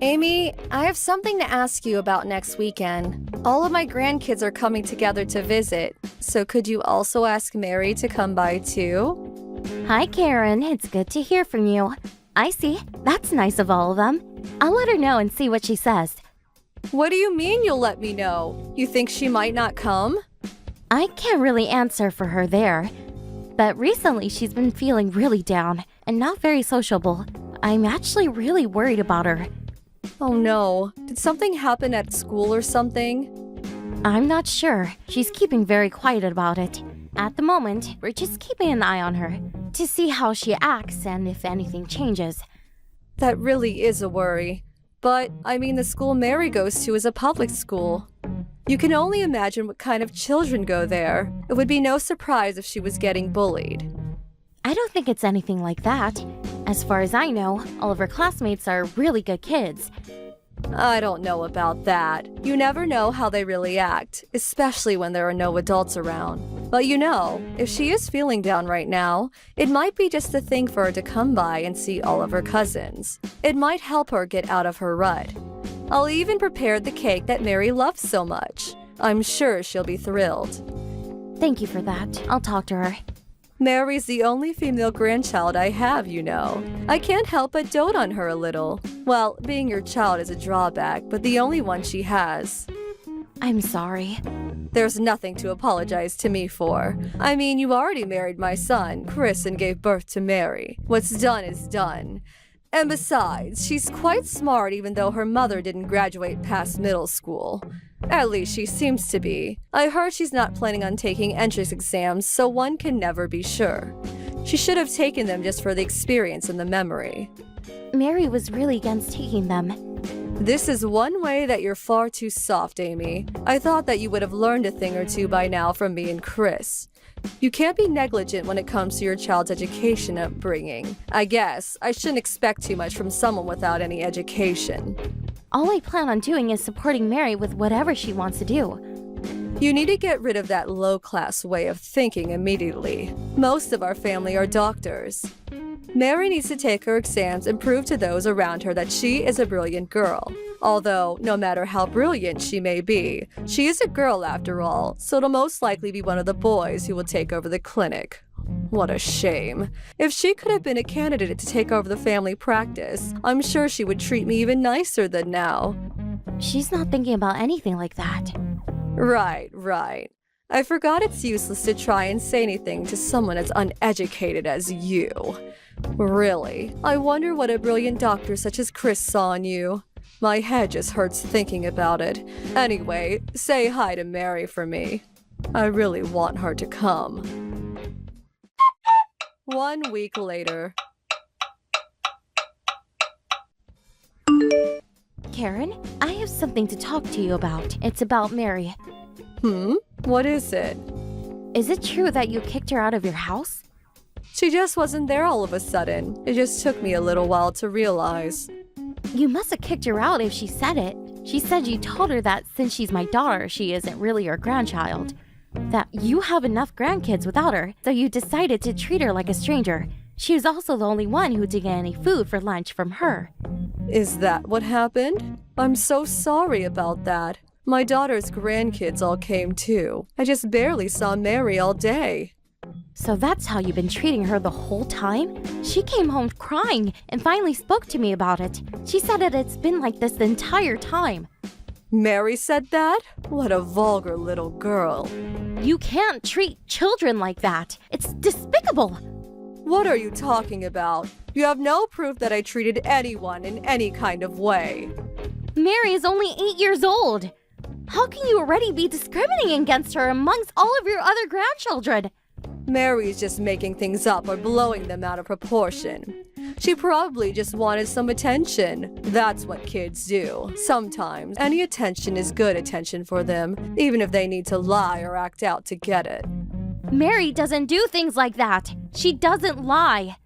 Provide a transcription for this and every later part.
Amy, I have something to ask you about next weekend. All of my grandkids are coming together to visit, so could you also ask Mary to come by too? Hi, Karen. It's good to hear from you. I see. That's nice of all of them. I'll let her know and see what she says. What do you mean you'll let me know? You think she might not come? I can't really answer for her there. But recently she's been feeling really down and not very sociable. I'm actually really worried about her. Oh no. Did something happen at school or something? I'm not sure. She's keeping very quiet about it. At the moment, we're just keeping an eye on her to see how she acts and if anything changes. That really is a worry. But, I mean, the school Mary goes to is a public school. You can only imagine what kind of children go there. It would be no surprise if she was getting bullied. I don't think it's anything like that. As far as I know, all of her classmates are really good kids. I don't know about that. You never know how they really act, especially when there are no adults around. But you know, if she is feeling down right now, it might be just the thing for her to come by and see all of her cousins. It might help her get out of her rut. I'll even prepare the cake that Mary loves so much. I'm sure she'll be thrilled. Thank you for that. I'll talk to her. Mary's the only female grandchild I have, you know. I can't help but dote on her a little. Well, being your child is a drawback, but the only one she has. I'm sorry. There's nothing to apologize to me for. I mean, you already married my son, Chris, and gave birth to Mary. What's done is done. And besides, she's quite smart even though her mother didn't graduate past middle school. At least she seems to be. I heard she's not planning on taking entrance exams, so one can never be sure. She should have taken them just for the experience and the memory. Mary was really against taking them. This is one way that you're far too soft, Amy. I thought that you would have learned a thing or two by now from me and Chris. You can't be negligent when it comes to your child's education upbringing. I guess I shouldn't expect too much from someone without any education. All I plan on doing is supporting Mary with whatever she wants to do. You need to get rid of that low-class way of thinking immediately. Most of our family are doctors. Mary needs to take her exams and prove to those around her that she is a brilliant girl. Although, no matter how brilliant she may be, she is a girl after all, so it'll most likely be one of the boys who will take over the clinic. What a shame. If she could have been a candidate to take over the family practice, I'm sure she would treat me even nicer than now. She's not thinking about anything like that. Right. I forgot it's useless to try and say anything to someone as uneducated as you. Really, I wonder what a brilliant doctor such as Chris saw in you. My head just hurts thinking about it. Anyway, say hi to Mary for me. I really want her to come. 1 week later. Karen, I have something to talk to you about. It's about Mary. What is it? Is it true that you kicked her out of your house? She just wasn't there all of a sudden. It just took me a little while to realize. You must have kicked her out if she said it. She said you told her that since she's my daughter, she isn't really your grandchild. That you have enough grandkids without her, so you decided to treat her like a stranger. She was also the only one who didn't get any food for lunch from her. Is that what happened? I'm so sorry about that. My daughter's grandkids all came too. I just barely saw Mary all day. So that's how you've been treating her the whole time? She came home crying and finally spoke to me about it. She said that it's been like this the entire time. Mary said that? What a vulgar little girl. You can't treat children like that. It's despicable. What are you talking about? You have no proof that I treated anyone in any kind of way. Mary is only 8 years old. How can you already be discriminating against her amongst all of your other grandchildren? Mary's just making things up or blowing them out of proportion. She probably just wanted some attention. That's what kids do. Sometimes, any attention is good attention for them, even if they need to lie or act out to get it. Mary doesn't do things like that. She doesn't lie.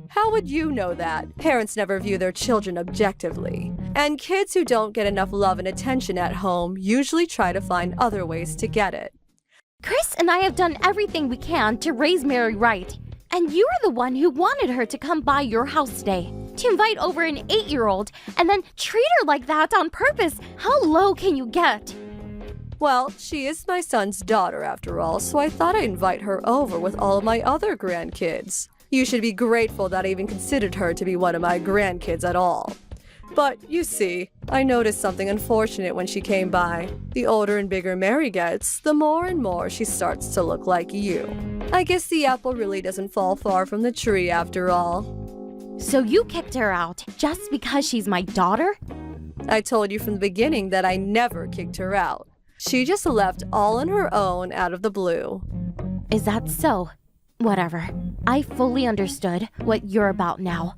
How would you know that? Parents never view their children objectively. And kids who don't get enough love and attention at home usually try to find other ways to get it. Chris and I have done everything we can to raise Mary right. And you were the one who wanted her to come by your house today. To invite over an 8-year-old and then treat her like that on purpose, how low can you get? Well, she is my son's daughter after all, so I thought I'd invite her over with all of my other grandkids. You should be grateful that I even considered her to be one of my grandkids at all. But, you see, I noticed something unfortunate when she came by. The older and bigger Mary gets, the more and more she starts to look like you. I guess the apple really doesn't fall far from the tree after all. So you kicked her out just because she's my daughter? I told you from the beginning that I never kicked her out. She just left all on her own out of the blue. Is that so? Whatever. I fully understood what you're about now.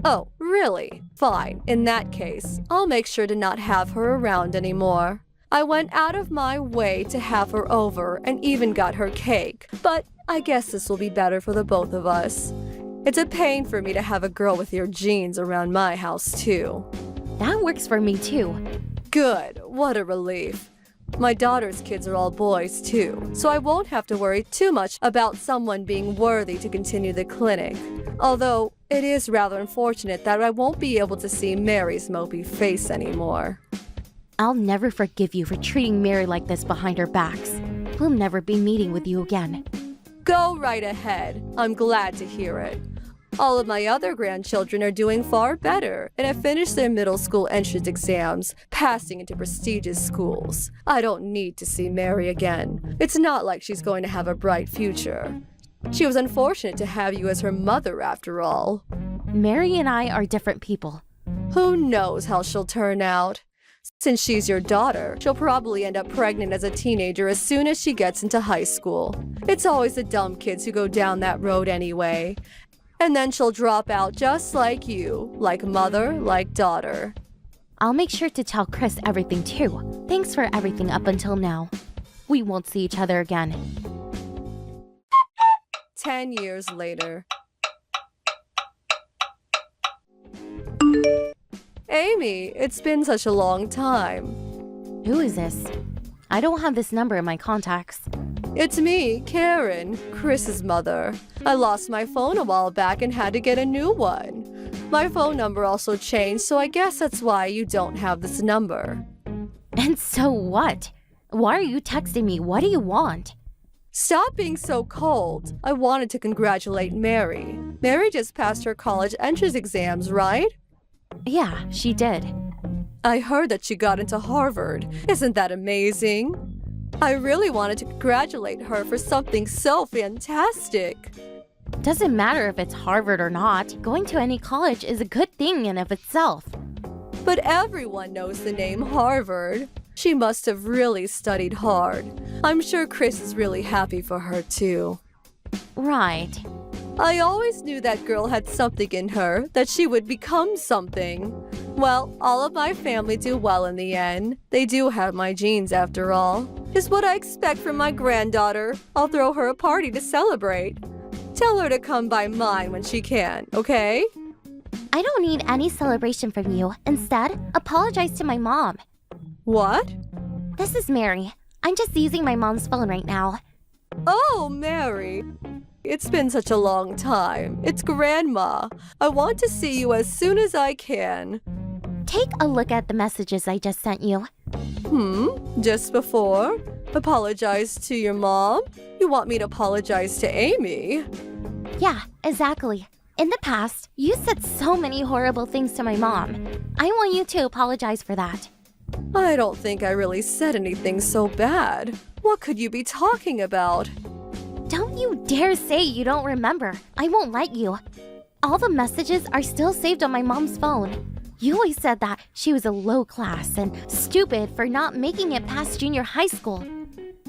Oh, really? Fine. In that case, I'll make sure to not have her around anymore. I went out of my way to have her over and even got her cake, but I guess this will be better for the both of us. It's a pain for me to have a girl with your genes around my house, too. That works for me, too. Good. What a relief. My daughter's kids are all boys, too, so I won't have to worry too much about someone being worthy to continue the clinic. Although, it is rather unfortunate that I won't be able to see Mary's mopey face anymore. I'll never forgive you for treating Mary like this behind our backs. We'll never be meeting with you again. Go right ahead. I'm glad to hear it. All of my other grandchildren are doing far better and have finished their middle school entrance exams, passing into prestigious schools. I don't need to see Mary again. It's not like she's going to have a bright future. She was unfortunate to have you as her mother after all. Mary and I are different people. Who knows how she'll turn out? Since she's your daughter, she'll probably end up pregnant as a teenager as soon as she gets into high school. It's always the dumb kids who go down that road anyway. And then she'll drop out just like you, like mother, like daughter. I'll make sure to tell Chris everything too. Thanks for everything up until now. We won't see each other again. 10 years later. Amy, it's been such a long time. Who is this? I don't have this number in my contacts. It's me, Karen, Chris's mother. I lost my phone a while back and had to get a new one. My phone number also changed, so I guess that's why you don't have this number. And so what? Why are you texting me? What do you want? Stop being so cold. I wanted to congratulate Mary. Mary just passed her college entrance exams, right? Yeah, she did. I heard that she got into Harvard. Isn't that amazing? I really wanted to congratulate her for something so fantastic. Doesn't matter if it's Harvard or not. Going to any college is a good thing in of itself. But everyone knows the name Harvard. She must have really studied hard. I'm sure Chris is really happy for her, too. Right. I always knew that girl had something in her, that she would become something. Well, all of my family do well in the end. They do have my genes, after all. Is what I expect from my granddaughter. I'll throw her a party to celebrate. Tell her to come by mine when she can, okay? I don't need any celebration from you. Instead, apologize to my mom. What? This is Mary. I'm just using my mom's phone right now. Oh, Mary. It's been such a long time. It's Grandma. I want to see you as soon as I can. Take a look at the messages I just sent you. Just before? Apologize to your mom? You want me to apologize to Amy? Yeah, exactly. In the past, you said so many horrible things to my mom. I want you to apologize for that. I don't think I really said anything so bad. What could you be talking about? Don't you dare say you don't remember. I won't let you. All the messages are still saved on my mom's phone. You always said that she was a low class and stupid for not making it past junior high school.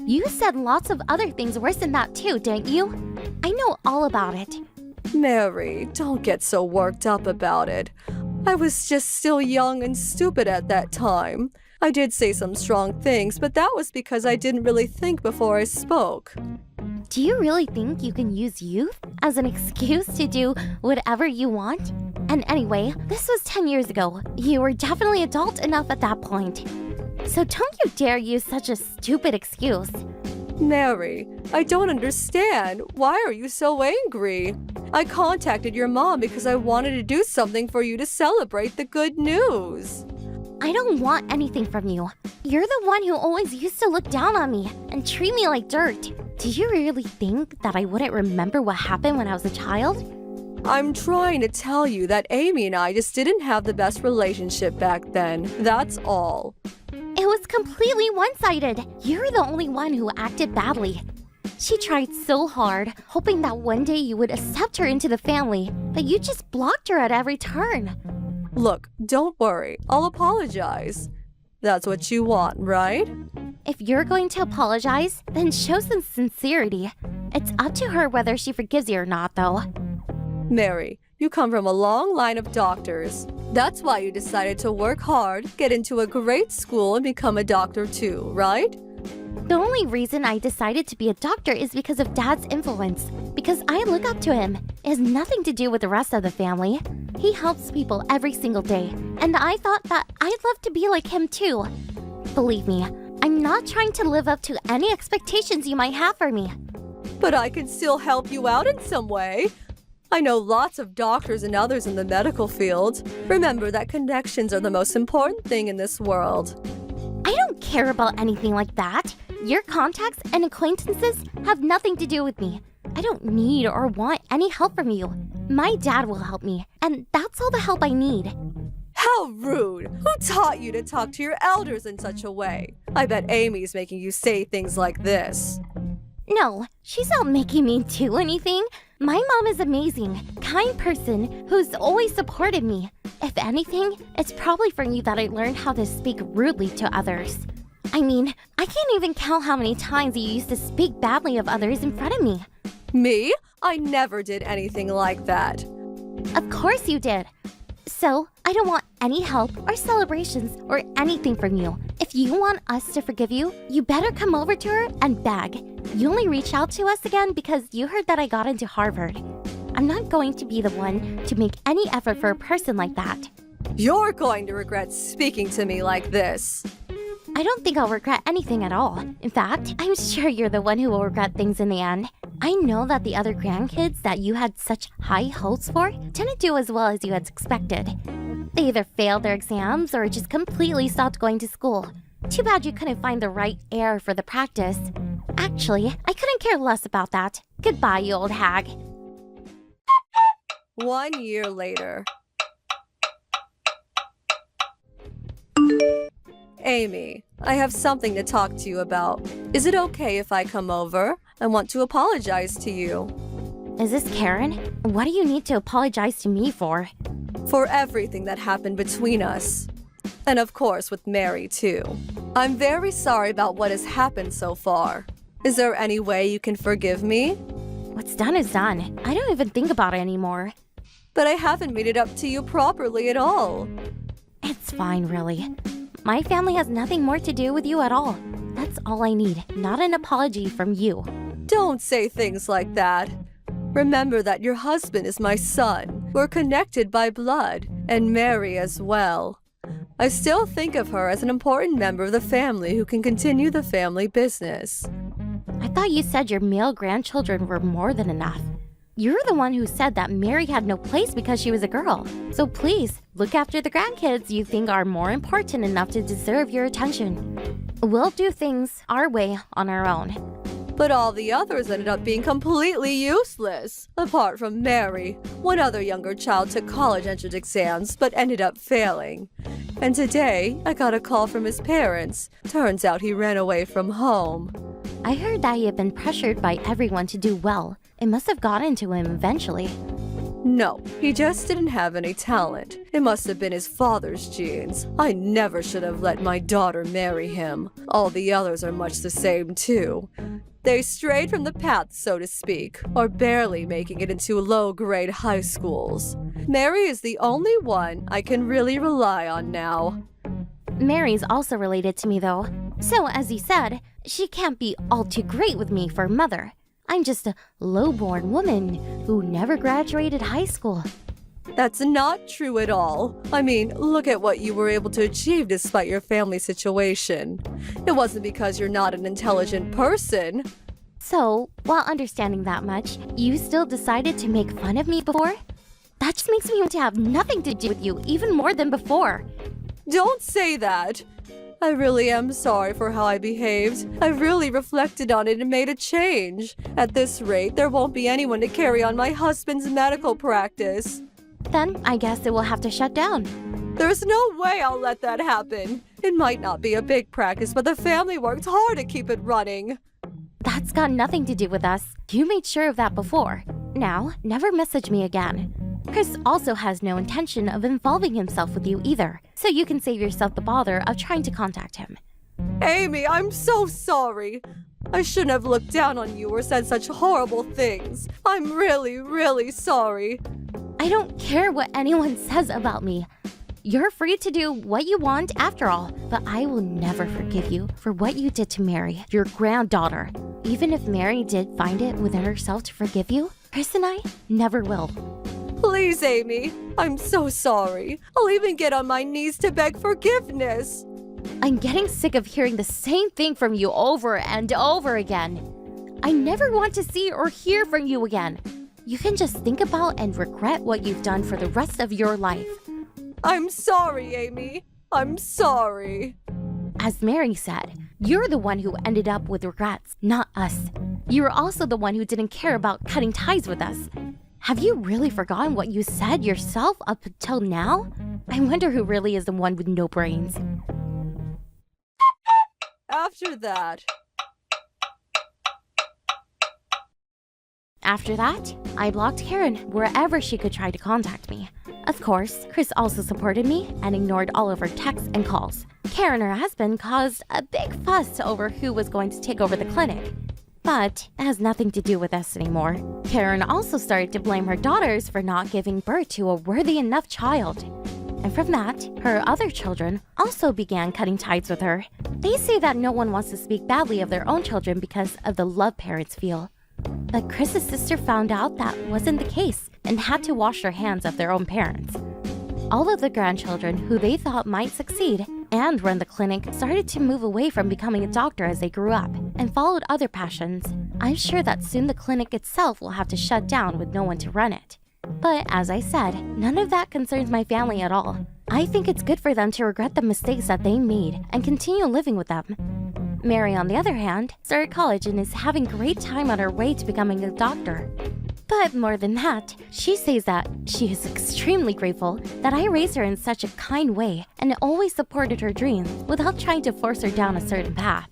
You said lots of other things worse than that too, didn't you? I know all about it. Mary, don't get so worked up about it. I was just still young and stupid at that time. I did say some strong things, but that was because I didn't really think before I spoke. Do you really think you can use youth as an excuse to do whatever you want? And anyway, this was 10 years ago. You were definitely adult enough at that point. So don't you dare use such a stupid excuse. Mary, I don't understand. Why are you so angry? I contacted your mom because I wanted to do something for you to celebrate the good news. I don't want anything from you. You're the one who always used to look down on me and treat me like dirt. Do you really think that I wouldn't remember what happened when I was a child? I'm trying to tell you that Amy and I just didn't have the best relationship back then. That's all. It was completely one-sided. You're the only one who acted badly. She tried so hard, hoping that one day you would accept her into the family, but you just blocked her at every turn. Look, don't worry. I'll apologize. That's what you want, right? If you're going to apologize, then show some sincerity. It's up to her whether she forgives you or not, though. Mary, you come from a long line of doctors. That's why you decided to work hard, get into a great school, and become a doctor too, right? The only reason I decided to be a doctor is because of Dad's influence. Because I look up to him. It has nothing to do with the rest of the family. He helps people every single day, and I thought that I'd love to be like him too. Believe me, I'm not trying to live up to any expectations you might have for me. But I can still help you out in some way. I know lots of doctors and others in the medical field. Remember that connections are the most important thing in this world. I don't care about anything like that. Your contacts and acquaintances have nothing to do with me. I don't need or want any help from you. My dad will help me, and that's all the help I need. How rude! Who taught you to talk to your elders in such a way? I bet Amy's making you say things like this. No, she's not making me do anything. My mom is amazing, kind person who's always supported me. If anything, it's probably from you that I learned how to speak rudely to others. I mean, I can't even count how many times you used to speak badly of others in front of me. Me? I never did anything like that. Of course you did. So, I don't want any help or celebrations or anything from you. If you want us to forgive you, you better come over to her and beg. You only reach out to us again because you heard that I got into Harvard. I'm not going to be the one to make any effort for a person like that. You're going to regret speaking to me like this. I don't think I'll regret anything at all. In fact, I'm sure you're the one who will regret things in the end. I know that the other grandkids that you had such high hopes for didn't do as well as you had expected. They either failed their exams or just completely stopped going to school. Too bad you couldn't find the right air for the practice. Actually, I couldn't care less about that. Goodbye, you old hag. 1 year later. Amy, I have something to talk to you about. Is it okay if I come over? I want to apologize to you. Is this Karen? What do you need to apologize to me for? For everything that happened between us. And of course with Mary too. I'm very sorry about what has happened so far. Is there any way you can forgive me? What's done is done. I don't even think about it anymore. But I haven't made it up to you properly at all. It's fine, really. My family has nothing more to do with you at all. That's all I need, not an apology from you. Don't say things like that. Remember that your husband is my son. We're connected by blood, and Mary as well. I still think of her as an important member of the family who can continue the family business. I thought you said your male grandchildren were more than enough. You're the one who said that Mary had no place because she was a girl. So please, look after the grandkids you think are more important enough to deserve your attention. We'll do things our way on our own. But all the others ended up being completely useless. Apart from Mary, one other younger child took college entrance exams but ended up failing. And today, I got a call from his parents. Turns out he ran away from home. I heard that he had been pressured by everyone to do well. It must have gotten to him eventually. No, he just didn't have any talent. It must have been his father's genes. I never should have let my daughter marry him. All the others are much the same too. They strayed from the path, so to speak, or barely making it into low-grade high schools. Mary is the only one I can really rely on now. Mary's also related to me, though. So, as you said, she can't be all too great with me for mother. I'm just a low-born woman who never graduated high school. That's not true at all. I mean, look at what you were able to achieve despite your family situation. It wasn't because you're not an intelligent person. So, while understanding that much, you still decided to make fun of me before? That just makes me want to have nothing to do with you even more than before. Don't say that. I really am sorry for how I behaved. I really reflected on it and made a change. At this rate, there won't be anyone to carry on my husband's medical practice. Then I guess it will have to shut down. There's no way I'll let that happen. It might not be a big practice, but the family worked hard to keep it running. That's got nothing to do with us. You made sure of that before. Now, never message me again. Chris also has no intention of involving himself with you either, so you can save yourself the bother of trying to contact him. Amy, I'm so sorry. I shouldn't have looked down on you or said such horrible things. I'm really, really sorry. I don't care what anyone says about me. You're free to do what you want after all, but I will never forgive you for what you did to Mary, your granddaughter. Even if Mary did find it within herself to forgive you, Chris and I never will. Please, Amy. I'm so sorry. I'll even get on my knees to beg forgiveness. I'm getting sick of hearing the same thing from you over and over again. I never want to see or hear from you again. You can just think about and regret what you've done for the rest of your life. I'm sorry, Amy. I'm sorry. As Mary said, you're the one who ended up with regrets, not us. You're also the one who didn't care about cutting ties with us. Have you really forgotten what you said yourself up until now? I wonder who really is the one with no brains. After that, I blocked Karen wherever she could try to contact me. Of course, Chris also supported me and ignored all of her texts and calls. Karen and her husband caused a big fuss over who was going to take over the clinic. But it has nothing to do with us anymore. Karen also started to blame her daughters for not giving birth to a worthy enough child. And from that, her other children also began cutting ties with her. They say that no one wants to speak badly of their own children because of the love parents feel. But Chris's sister found out that wasn't the case and had to wash their hands of their own parents. All of the grandchildren who they thought might succeed and run the clinic started to move away from becoming a doctor as they grew up and followed other passions. I'm sure that soon the clinic itself will have to shut down with no one to run it. But as I said, none of that concerns my family at all. I think it's good for them to regret the mistakes that they made and continue living with them. Mary, on the other hand, started college and is having a great time on her way to becoming a doctor. But more than that, she says that she is extremely grateful that I raised her in such a kind way and always supported her dreams without trying to force her down a certain path.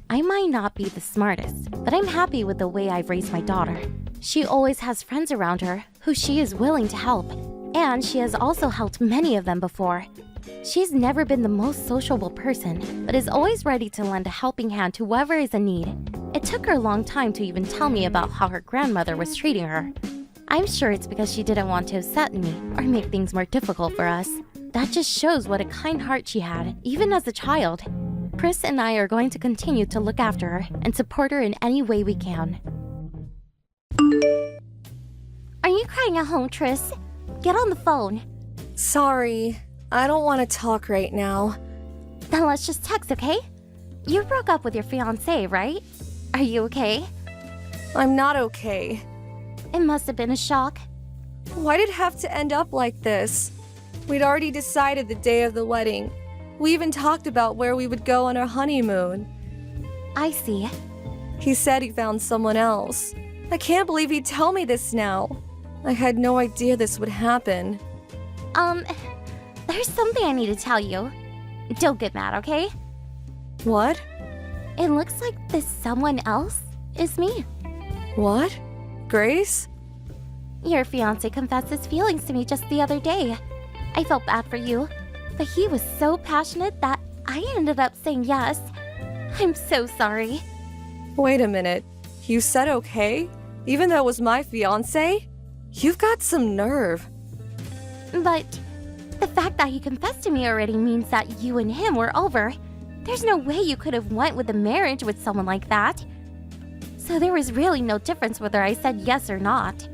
I might not be the smartest, but I'm happy with the way I've raised my daughter. She always has friends around her who she is willing to help, and she has also helped many of them before. She's never been the most sociable person, but is always ready to lend a helping hand to whoever is in need. It took her a long time to even tell me about how her grandmother was treating her. I'm sure it's because she didn't want to upset me or make things more difficult for us. That just shows what a kind heart she had, even as a child. Chris and I are going to continue to look after her and support her in any way we can. Are you crying at home, Tris? Get on the phone. sorry. I don't want to talk right now. Then let's just text, okay? You broke up with your fiancé, right? Are you okay? I'm not okay. It must have been a shock. Why did it have to end up like this? We'd already decided the day of the wedding. We even talked about where we would go on our honeymoon. I see. He said he found someone else. I can't believe he'd tell me this now. I had no idea this would happen. There's something I need to tell you. Don't get mad, okay? What? It looks like this someone else is me. What? Grace? Your fiancé confessed his feelings to me just the other day. I felt bad for you, but he was so passionate that I ended up saying yes. I'm so sorry. Wait a minute. You said okay? Even though it was my fiancé? You've got some nerve. But the fact that he confessed to me already means that you and him were over. There's no way you could have went with a marriage with someone like that. So there was really no difference whether I said yes or not.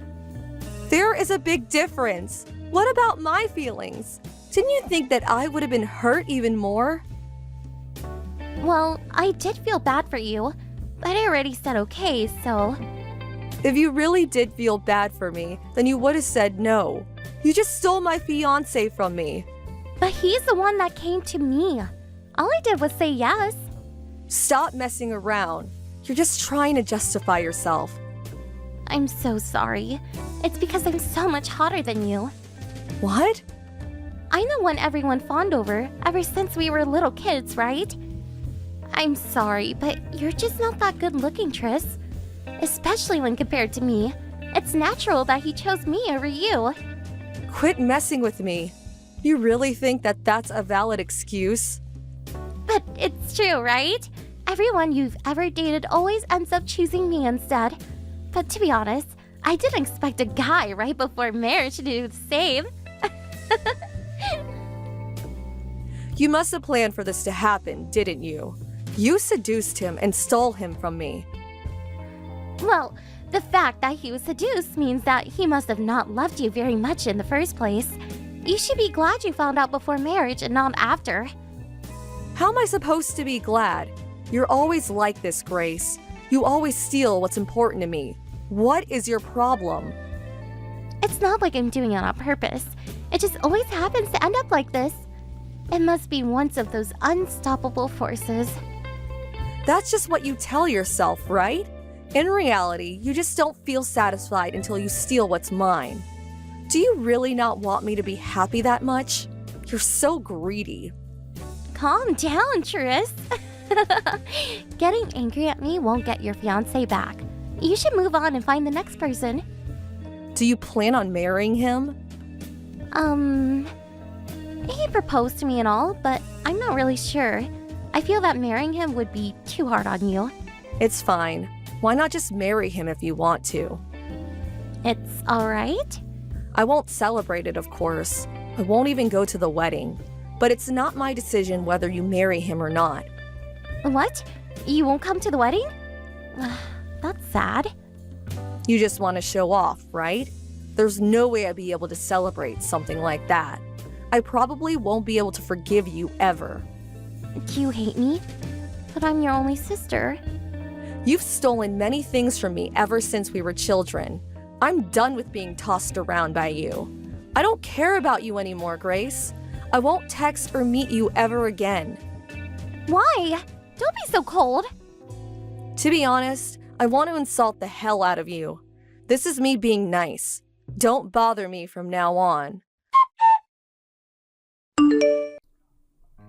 There is a big difference. What about my feelings? Didn't you think that I would have been hurt even more? Well, I did feel bad for you, but I already said okay, so... If you really did feel bad for me, then you would have said no. You just stole my fiancé from me. But he's the one that came to me. All I did was say yes. Stop messing around. You're just trying to justify yourself. I'm so sorry. It's because I'm so much hotter than you. What? I'm the one everyone fawned over ever since we were little kids, right? I'm sorry, but you're just not that good looking, Tris. Especially when compared to me. It's natural that he chose me over you. Quit messing with me. You really think that that's a valid excuse? But it's true, right? Everyone you've ever dated always ends up choosing me instead. But to be honest, I didn't expect a guy right before marriage to do the same. You must have planned for this to happen, didn't you? You seduced him and stole him from me. Well, the fact that he was seduced means that he must have not loved you very much in the first place. You should be glad you found out before marriage and not after. How am I supposed to be glad? You're always like this, Grace. You always steal what's important to me. What is your problem? It's not like I'm doing it on purpose. It just always happens to end up like this. It must be one of those unstoppable forces. That's just what you tell yourself, right? In reality, you just don't feel satisfied until you steal what's mine. Do you really not want me to be happy that much? You're so greedy. Calm down, Tris. Getting angry at me won't get your fiancé back. You should move on and find the next person. Do you plan on marrying him? He proposed to me and all, but I'm not really sure. I feel that marrying him would be too hard on you. It's fine. Why not just marry him if you want to? It's alright? I won't celebrate it, of course. I won't even go to the wedding. But it's not my decision whether you marry him or not. What? You won't come to the wedding? That's sad. You just want to show off, right? There's no way I'd be able to celebrate something like that. I probably won't be able to forgive you ever. Do you hate me? But I'm your only sister. You've stolen many things from me ever since we were children. I'm done with being tossed around by you. I don't care about you anymore, Grace. I won't text or meet you ever again. Why? Don't be so cold. To be honest, I want to insult the hell out of you. This is me being nice. Don't bother me from now on.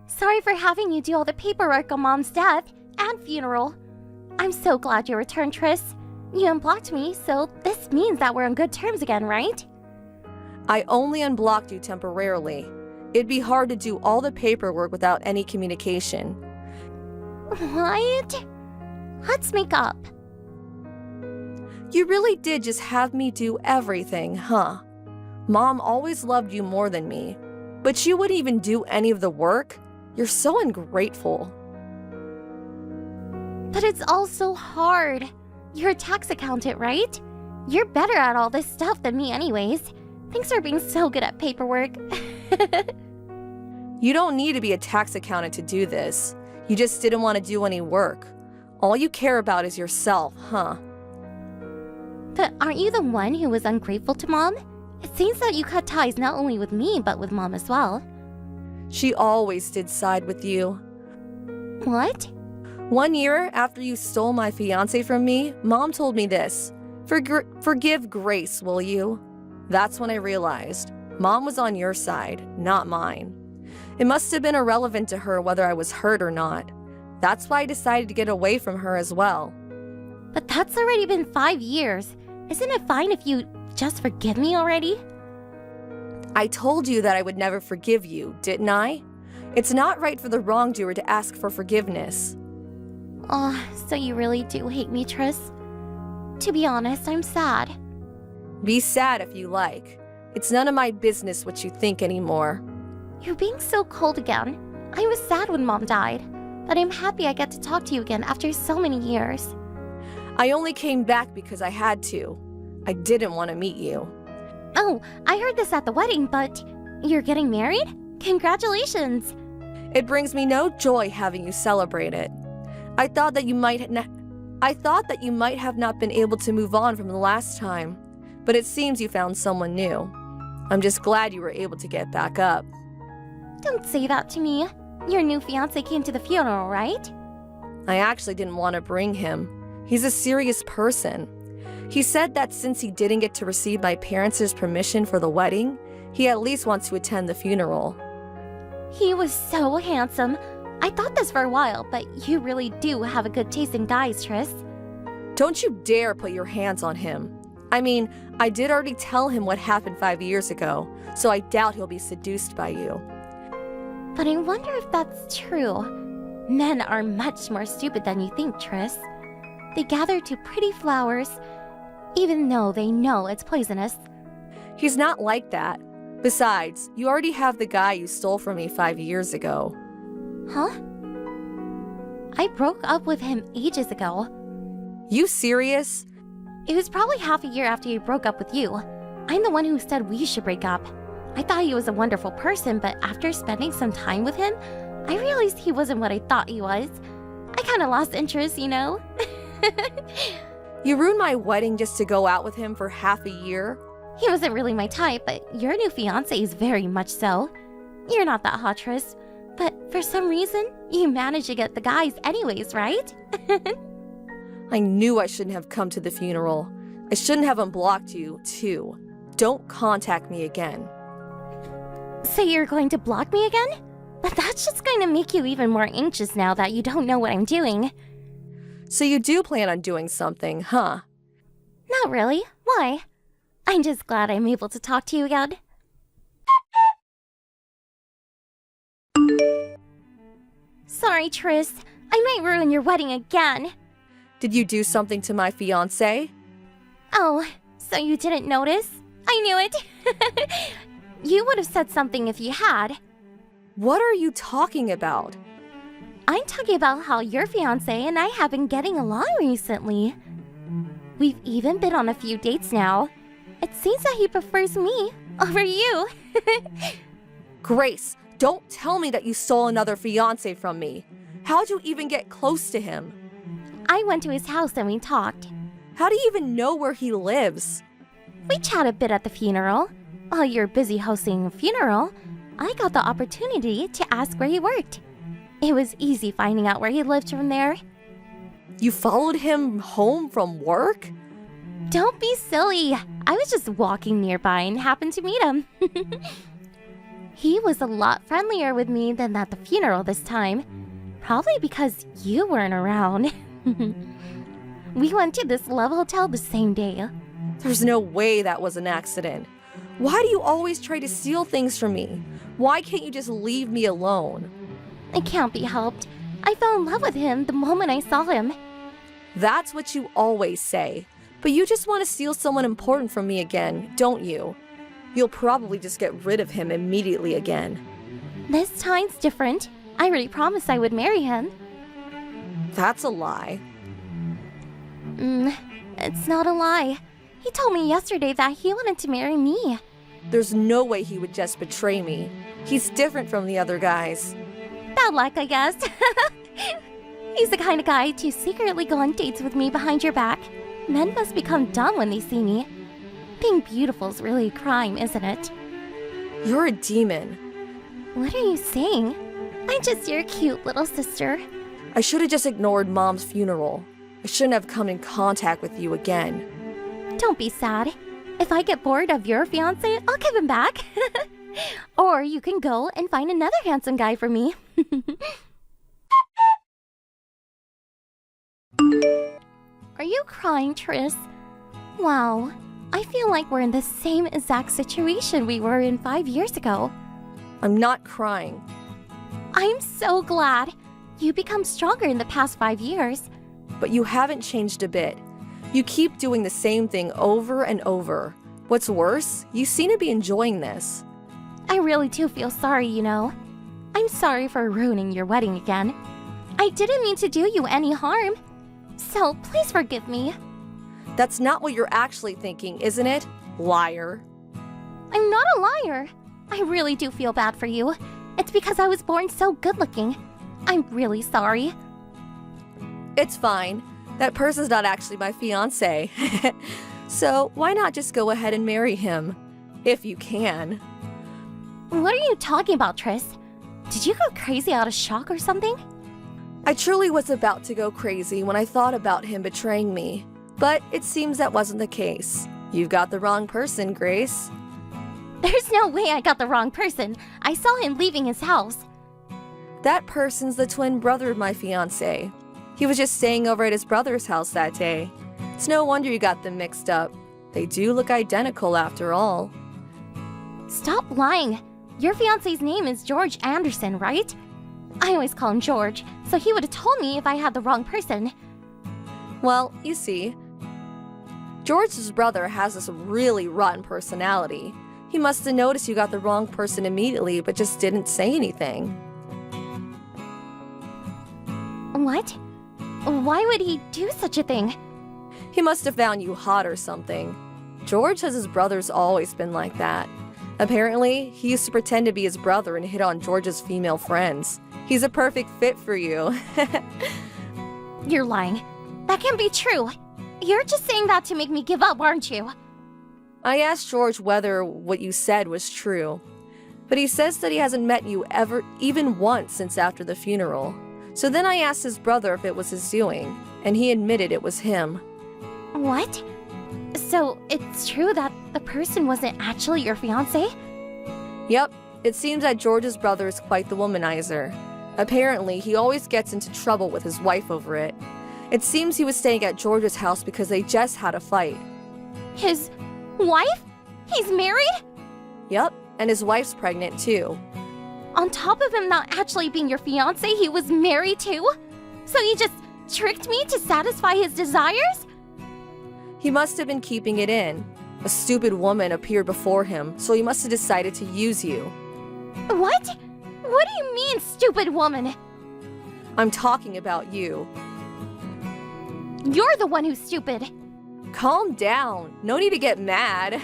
Sorry for having you do all the paperwork on Mom's death and funeral. I'm so glad you returned, Tris. You unblocked me, so this means that we're on good terms again, right? I only unblocked you temporarily. It'd be hard to do all the paperwork without any communication. What? Let's make up. You really did just have me do everything, huh? Mom always loved you more than me, but you wouldn't even do any of the work? You're so ungrateful. But it's all so hard. You're a tax accountant, right? You're better at all this stuff than me anyways. Thanks for being so good at paperwork. You don't need to be a tax accountant to do this. You just didn't want to do any work. All you care about is yourself, huh? But aren't you the one who was ungrateful to Mom? It seems that you cut ties not only with me, but with Mom as well. She always did side with you. What? 1 year after you stole my fiancé from me, Mom told me this. Forgive Grace, will you? That's when I realized Mom was on your side, not mine. It must have been irrelevant to her whether I was hurt or not. That's why I decided to get away from her as well. But that's already been 5 years. Isn't it fine if you just forgive me already? I told you that I would never forgive you, didn't I? It's not right for the wrongdoer to ask for forgiveness. Oh, so you really do hate me, Tris? To be honest, I'm sad. Be sad if you like. It's none of my business what you think anymore. You're being so cold again. I was sad when Mom died, but I'm happy I get to talk to you again after so many years. I only came back because I had to. I didn't want to meet you. Oh, I heard this at the wedding, but you're getting married? Congratulations! It brings me no joy having you celebrate it. I thought that you might have not been able to move on from the last time, but it seems you found someone new. I'm just glad you were able to get back up. Don't say that to me. Your new fiancé came to the funeral, right? I actually didn't want to bring him. He's a serious person. He said that since he didn't get to receive my parents' permission for the wedding, he at least wants to attend the funeral. He was so handsome. I thought this for a while, but you really do have a good taste in guys, Tris. Don't you dare put your hands on him. I mean, I did already tell him what happened 5 years ago, so I doubt he'll be seduced by you. But I wonder if that's true. Men are much more stupid than you think, Tris. They gather to pretty flowers, even though they know it's poisonous. He's not like that. Besides, you already have the guy you stole from me 5 years ago. Huh? I broke up with him ages ago. You serious? It was probably half a year after he broke up with you. I'm the one who said we should break up. I thought he was a wonderful person, but after spending some time with him, I realized he wasn't what I thought he was. I kinda lost interest, you know? You ruined my wedding just to go out with him for half a year? He wasn't really my type, but your new fiancé is very much so. You're not that hot, Tris, but for some reason, you managed to get the guys anyways, right? I knew I shouldn't have come to the funeral. I shouldn't have unblocked you, too. Don't contact me again. So you're going to block me again? But that's just going to make you even more anxious now that you don't know what I'm doing. So you do plan on doing something, huh? Not really. Why? I'm just glad I'm able to talk to you again. Sorry, Tris. I might ruin your wedding again. Did you do something to my fiancé? Oh, so you didn't notice? I knew it. You would have said something if you had. What are you talking about? I'm talking about how your fiancé and I have been getting along recently. We've even been on a few dates now. It seems that he prefers me over you. Grace, don't tell me that you stole another fiancé from me. How'd you even get close to him? I went to his house and we talked. How do you even know where he lives? We chatted a bit at the funeral. While you're busy hosting a funeral, I got the opportunity to ask where he worked. It was easy finding out where he lived from there. You followed him home from work? Don't be silly. I was just walking nearby and happened to meet him. He was a lot friendlier with me than at the funeral this time. Probably because you weren't around. We went to this love hotel the same day. There's no way that was an accident. Why do you always try to steal things from me? Why can't you just leave me alone? It can't be helped. I fell in love with him the moment I saw him. That's what you always say. But you just want to steal someone important from me again, don't you? You'll probably just get rid of him immediately again. This time's different. I already promised I would marry him. That's a lie. It's not a lie. He told me yesterday that he wanted to marry me. There's no way he would just betray me. He's different from the other guys. Bad luck, I guess. He's the kind of guy to secretly go on dates with me behind your back. Men must become dumb when they see me. Being beautiful's really a crime, isn't it? You're a demon. What are you saying? I'm just your cute little sister. I should have just ignored Mom's funeral. I shouldn't have come in contact with you again. Don't be sad. If I get bored of your fiancé, I'll give him back. Or you can go and find another handsome guy for me. Are you crying, Tris? Wow, I feel like we're in the same exact situation we were in 5 years ago. I'm not crying. I'm so glad. You become stronger in the past 5 years. But you haven't changed a bit. You keep doing the same thing over and over. What's worse, you seem to be enjoying this. I really do feel sorry, you know. I'm sorry for ruining your wedding again. I didn't mean to do you any harm. So please forgive me. That's not what you're actually thinking, isn't it? Liar. I'm not a liar. I really do feel bad for you. It's because I was born so good-looking. I'm really sorry. It's fine. That person's not actually my fiancé. So why not just go ahead and marry him? If you can. What are you talking about, Tris? Did you go crazy out of shock or something? I truly was about to go crazy when I thought about him betraying me. But it seems that wasn't the case. You've got the wrong person, Grace. There's no way I got the wrong person. I saw him leaving his house. That person's the twin brother of my fiancé. He was just staying over at his brother's house that day. It's no wonder you got them mixed up. They do look identical after all. Stop lying. Your fiancé's name is George Anderson, right? I always call him George, so he would have told me if I had the wrong person. Well, you see, George's brother has this really rotten personality. He must have noticed you got the wrong person immediately, but just didn't say anything. What? Why would he do such a thing? He must have found you hot or something. George says his brother's always been like that. Apparently, he used to pretend to be his brother and hit on George's female friends. He's a perfect fit for you. You're lying. That can't be true. You're just saying that to make me give up, aren't you? I asked George whether what you said was true, but he says that he hasn't met you ever, even once since after the funeral. So then I asked his brother if it was his doing, and he admitted it was him. What? So it's true that the person wasn't actually your fiancé? Yep, it seems that George's brother is quite the womanizer. Apparently, he always gets into trouble with his wife over it. It seems he was staying at George's house because they just had a fight. His wife? He's married? Yep, and his wife's pregnant too. On top of him not actually being your fiancé, he was married too? So he just tricked me to satisfy his desires? He must have been keeping it in. A stupid woman appeared before him, so he must have decided to use you. What? What do you mean, stupid woman? I'm talking about you. You're the one who's stupid. Calm down. No need to get mad.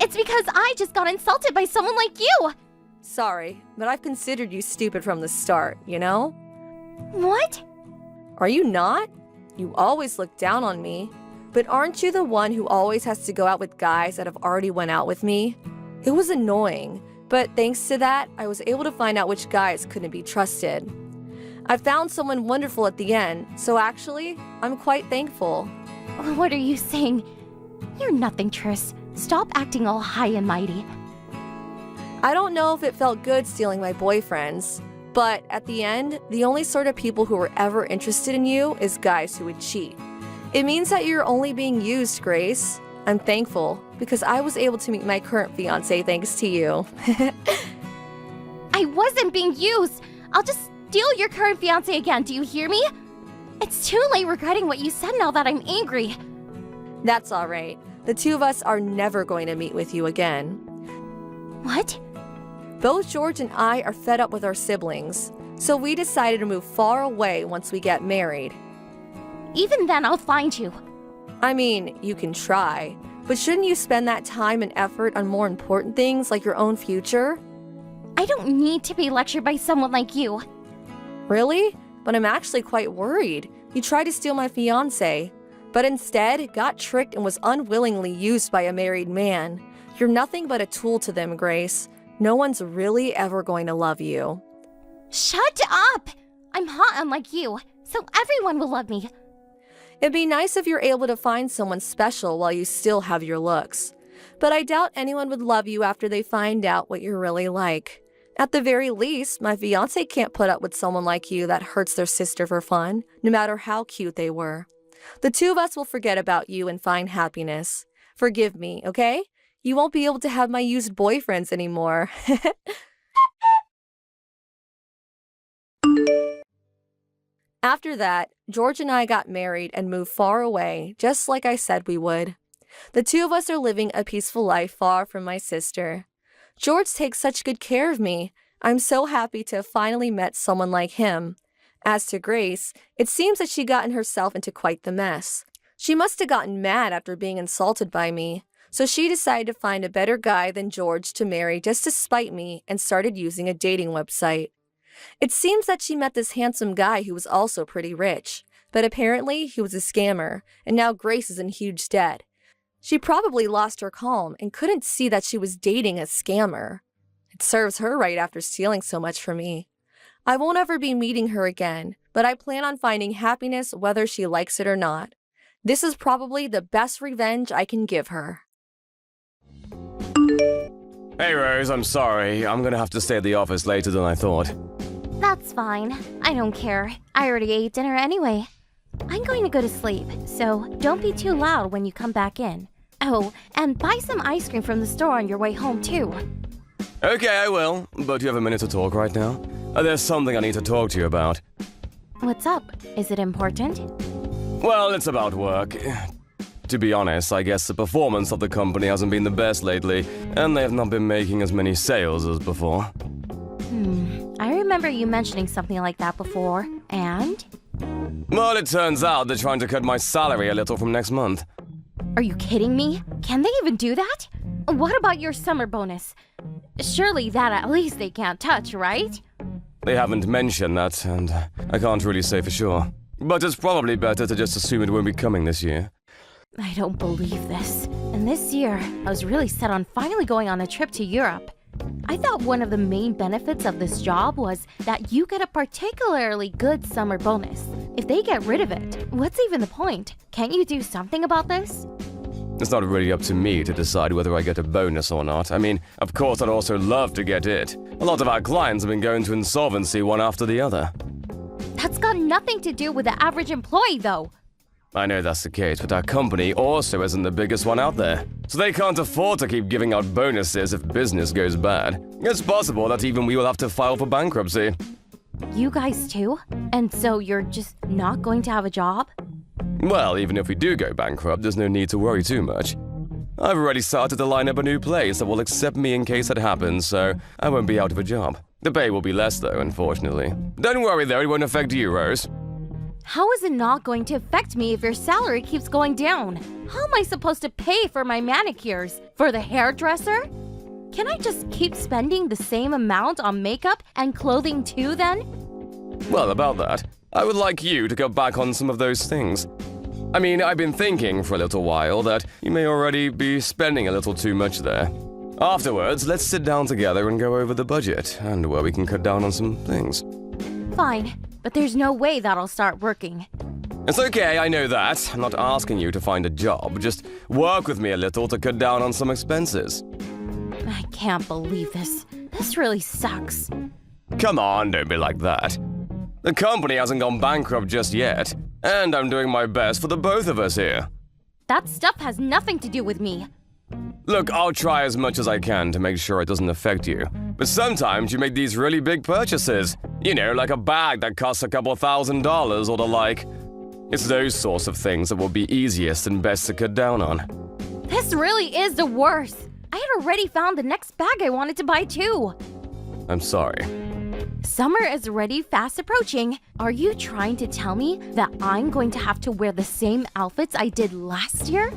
It's because I just got insulted by someone like you. Sorry, but I've considered you stupid from the start, you know? What? Are you not? You always look down on me. But aren't you the one who always has to go out with guys that have already went out with me? It was annoying, but thanks to that, I was able to find out which guys couldn't be trusted. I found someone wonderful at the end, so actually, I'm quite thankful. What are you saying? You're nothing, Tris. Stop acting all high and mighty. I don't know if it felt good stealing my boyfriends, but at the end, the only sort of people who were ever interested in you is guys who would cheat. It means that you're only being used, Grace. I'm thankful, because I was able to meet my current fiancé thanks to you. I wasn't being used. I'll just steal your current fiancé again, do you hear me? It's too late regretting what you said now that I'm angry. That's all right. The two of us are never going to meet with you again. What? Both George and I are fed up with our siblings, so we decided to move far away once we get married. Even then, I'll find you. I mean, you can try, but shouldn't you spend that time and effort on more important things like your own future? I don't need to be lectured by someone like you. Really? But I'm actually quite worried. You tried to steal my fiancé, but instead got tricked and was unwillingly used by a married man. You're nothing but a tool to them, Grace. No one's really ever going to love you. Shut up! I'm hot unlike you, so everyone will love me. It'd be nice if you're able to find someone special while you still have your looks. But I doubt anyone would love you after they find out what you're really like. At the very least, my fiancé can't put up with someone like you that hurts their sister for fun, no matter how cute they were. The two of us will forget about you and find happiness. Forgive me, okay? You won't be able to have my used boyfriends anymore. After that, George and I got married and moved far away, just like I said we would. The two of us are living a peaceful life far from my sister. George takes such good care of me. I'm so happy to have finally met someone like him. As to Grace, it seems that she gotten herself into quite the mess. She must have gotten mad after being insulted by me. So she decided to find a better guy than George to marry just to spite me and started using a dating website. It seems that she met this handsome guy who was also pretty rich, but apparently he was a scammer, and now Grace is in huge debt. She probably lost her calm and couldn't see that she was dating a scammer. It serves her right after stealing so much from me. I won't ever be meeting her again, but I plan on finding happiness whether she likes it or not. This is probably the best revenge I can give her. Hey Rose, I'm sorry. I'm gonna have to stay at the office later than I thought. That's fine. I don't care. I already ate dinner anyway. I'm going to go to sleep, so don't be too loud when you come back in. Oh, and buy some ice cream from the store on your way home, too. Okay, I will. But you have a minute to talk right now? There's something I need to talk to you about. What's up? Is it important? Well, it's about work. To be honest, I guess the performance of the company hasn't been the best lately, and they have not been making as many sales as before. I remember you mentioning something like that before, and? Well, it turns out they're trying to cut my salary a little from next month. Are you kidding me? Can they even do that? What about your summer bonus? Surely that at least they can't touch, right? They haven't mentioned that, and I can't really say for sure. But it's probably better to just assume it won't be coming this year. I don't believe this. And this year, I was really set on finally going on a trip to Europe. I thought one of the main benefits of this job was that you get a particularly good summer bonus. If they get rid of it, what's even the point? Can't you do something about this? It's not really up to me to decide whether I get a bonus or not. I mean, of course I'd also love to get it. A lot of our clients have been going to insolvency one after the other. That's got nothing to do with the average employee, though. I know that's the case, but our company also isn't the biggest one out there. So they can't afford to keep giving out bonuses if business goes bad. It's possible that even we will have to file for bankruptcy. You guys too? And so you're just not going to have a job? Well, even if we do go bankrupt, there's no need to worry too much. I've already started to line up a new place that will accept me in case that happens, so I won't be out of a job. The pay will be less though, unfortunately. Don't worry though, it won't affect you, Rose. How is it not going to affect me if your salary keeps going down? How am I supposed to pay for my manicures? For the hairdresser? Can I just keep spending the same amount on makeup and clothing too then? Well, about that, I would like you to go back on some of those things. I mean, I've been thinking for a little while that you may already be spending a little too much there. Afterwards, let's sit down together and go over the budget and where we can cut down on some things. Fine, but there's no way that'll start working. It's okay, I know that. I'm not asking you to find a job. Just work with me a little to cut down on some expenses. I can't believe this. This really sucks. Come on, don't be like that. The company hasn't gone bankrupt just yet, and I'm doing my best for the both of us here. That stuff has nothing to do with me. Look, I'll try as much as I can to make sure it doesn't affect you. But sometimes you make these really big purchases. You know, like a bag that costs a couple $1,000s or the like. It's those sorts of things that will be easiest and best to cut down on. This really is the worst. I had already found the next bag I wanted to buy too. I'm sorry. Summer is already fast approaching. Are you trying to tell me that I'm going to have to wear the same outfits I did last year?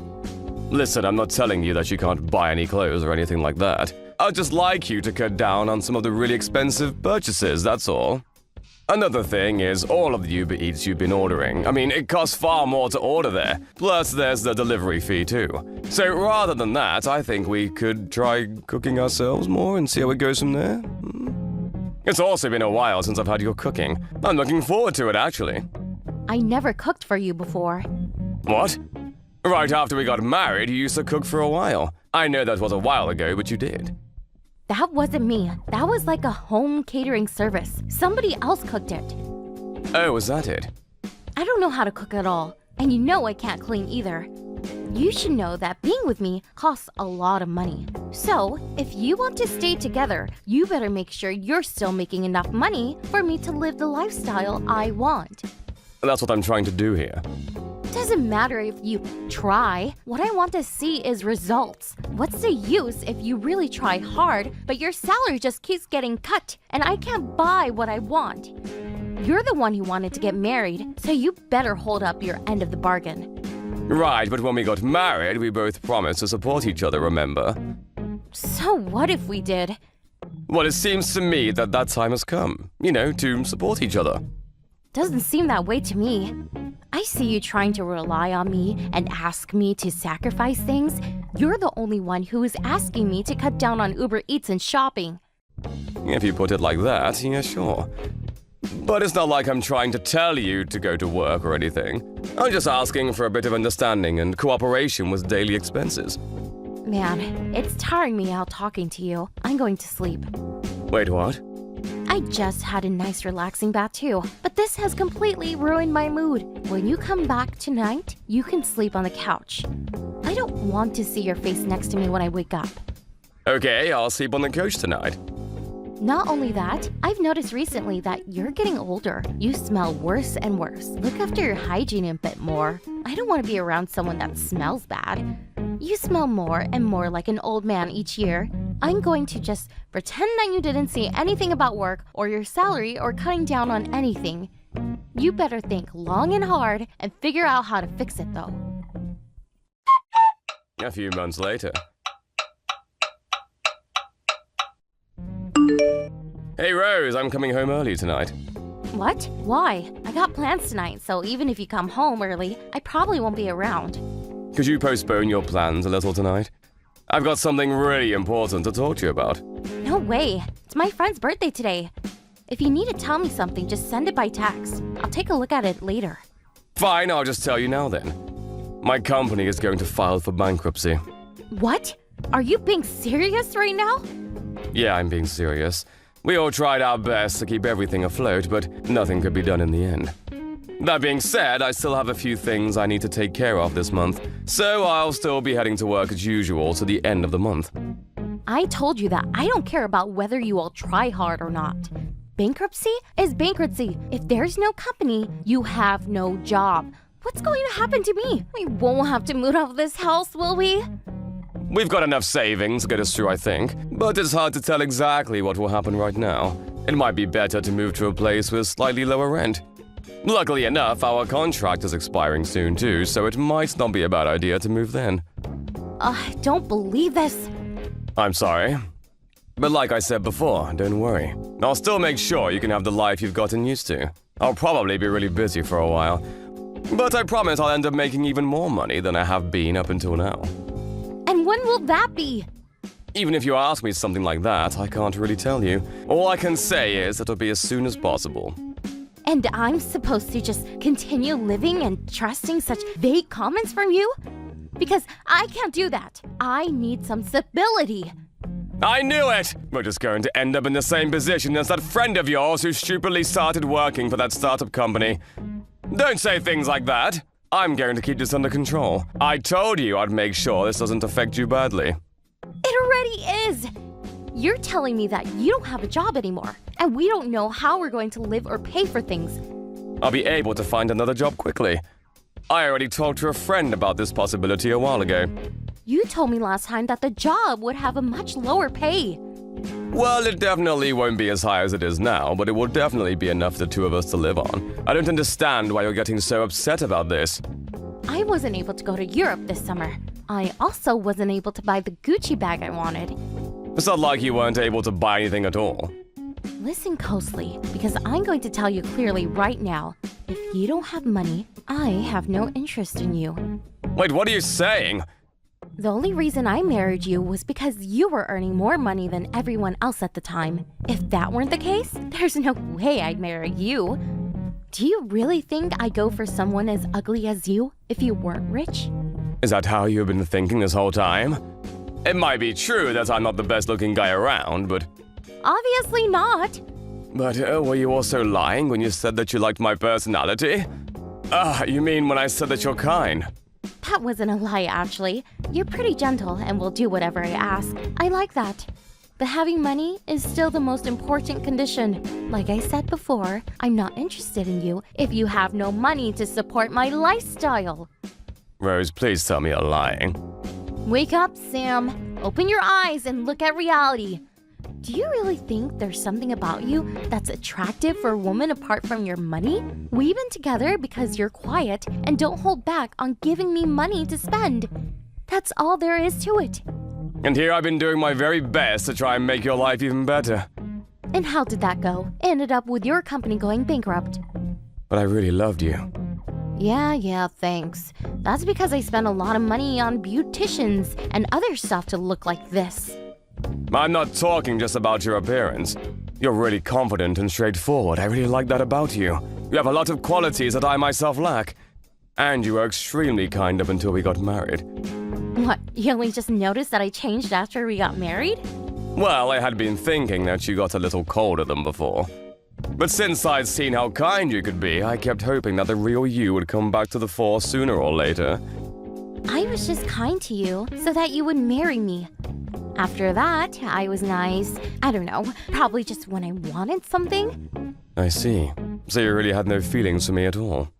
Listen, I'm not telling you that you can't buy any clothes or anything like that. I'd just like you to cut down on some of the really expensive purchases, that's all. Another thing is all of the Uber Eats you've been ordering. I mean, it costs far more to order there. Plus, there's the delivery fee too. So rather than that, I think we could try cooking ourselves more and see how it goes from there. It's also been a while since I've had your cooking. I'm looking forward to it, actually. I never cooked for you before. What? Right after we got married, you used to cook for a while. I know that was a while ago, but you did. That wasn't me. That was like a home catering service. Somebody else cooked it. Oh, was that it? I don't know how to cook at all. And you know I can't clean either. You should know that being with me costs a lot of money. So, if you want to stay together, you better make sure you're still making enough money for me to live the lifestyle I want. That's what I'm trying to do here. Doesn't matter if you try. What I want to see is results. What's the use if you really try hard, but your salary just keeps getting cut and I can't buy what I want? You're the one who wanted to get married, so you better hold up your end of the bargain. Right, but when we got married, we both promised to support each other, remember? So what if we did? Well, it seems to me that that time has come, to support each other. Doesn't seem that way to me. I see you trying to rely on me and ask me to sacrifice things. You're the only one who is asking me to cut down on Uber Eats and shopping. If you put it like that, yeah, sure. But it's not like I'm trying to tell you to go to work or anything. I'm just asking for a bit of understanding and cooperation with daily expenses. Man, it's tiring me out talking to you. I'm going to sleep. Wait, what? I just had a nice relaxing bath too, but this has completely ruined my mood. When you come back tonight, you can sleep on the couch. I don't want to see your face next to me when I wake up. Okay, I'll sleep on the couch tonight. Not only that, I've noticed recently that you're getting older. You smell worse and worse. Look after your hygiene a bit more. I don't want to be around someone that smells bad. You smell more and more like an old man each year. I'm going to just pretend that you didn't see anything about work or your salary or cutting down on anything. You better think long and hard and figure out how to fix it though. A few months later. Hey Rose, I'm coming home early tonight. What? Why? I got plans tonight, so even if you come home early, I probably won't be around. Could you postpone your plans a little tonight? I've got something really important to talk to you about. No way. It's my friend's birthday today. If you need to tell me something, just send it by text. I'll take a look at it later. Fine, I'll just tell you now then. My company is going to file for bankruptcy. What? Are you being serious right now? Yeah, I'm being serious. We all tried our best to keep everything afloat, but nothing could be done in the end. That being said, I still have a few things I need to take care of this month, so I'll still be heading to work as usual to the end of the month. I told you that I don't care about whether you all try hard or not. Bankruptcy is bankruptcy. If there's no company, you have no job. What's going to happen to me? We won't have to move out of this house, will we? We've got enough savings to get us through, I think, but it's hard to tell exactly what will happen right now. It might be better to move to a place with slightly lower rent. Luckily enough, our contract is expiring soon too, so it might not be a bad idea to move then. I don't believe this. I'm sorry. But like I said before, don't worry. I'll still make sure you can have the life you've gotten used to. I'll probably be really busy for a while, but I promise I'll end up making even more money than I have been up until now. And when will that be? Even if you ask me something like that, I can't really tell you. All I can say is it'll be as soon as possible. And I'm supposed to just continue living and trusting such vague comments from you? Because I can't do that. I need some stability. I knew it! We're just going to end up in the same position as that friend of yours who stupidly started working for that startup company. Don't say things like that. I'm going to keep this under control. I told you I'd make sure this doesn't affect you badly. It already is. You're telling me that you don't have a job anymore, and we don't know how we're going to live or pay for things. I'll be able to find another job quickly. I already talked to a friend about this possibility a while ago. You told me last time that the job would have a much lower pay. Well, it definitely won't be as high as it is now, but it will definitely be enough for the two of us to live on. I don't understand why you're getting so upset about this. I wasn't able to go to Europe this summer. I also wasn't able to buy the Gucci bag I wanted. It's not like you weren't able to buy anything at all. Listen closely, because I'm going to tell you clearly right now. If you don't have money, I have no interest in you. Wait, what are you saying? The only reason I married you was because you were earning more money than everyone else at the time. If that weren't the case, there's no way I'd marry you. Do you really think I'd go for someone as ugly as you if you weren't rich? Is that how you've been thinking this whole time? It might be true that I'm not the best looking guy around, but... Obviously not. But were you also lying when you said that you liked my personality? You mean when I said that you're kind? That wasn't a lie, actually. You're pretty gentle and will do whatever I ask. I like that. But having money is still the most important condition. Like I said before, I'm not interested in you if you have no money to support my lifestyle. Rose, please tell me you're lying. Wake up, Sam. Open your eyes and look at reality. Do you really think there's something about you that's attractive for a woman apart from your money? We've been together because you're quiet and don't hold back on giving me money to spend. That's all there is to it. And here I've been doing my very best to try and make your life even better. And how did that go? Ended up with your company going bankrupt. But I really loved you. Yeah, thanks. That's because I spent a lot of money on beauticians and other stuff to look like this. I'm not talking just about your appearance. You're really confident and straightforward. I really like that about you. You have a lot of qualities that I myself lack. And you were extremely kind up until we got married. What, you only just noticed that I changed after we got married? Well, I had been thinking that you got a little colder than before. But since I'd seen how kind you could be, I kept hoping that the real you would come back to the fore sooner or later. I was just kind to you so that you would marry me. After that, I was nice. I don't know, probably just when I wanted something. I see. So you really had no feelings for me at all?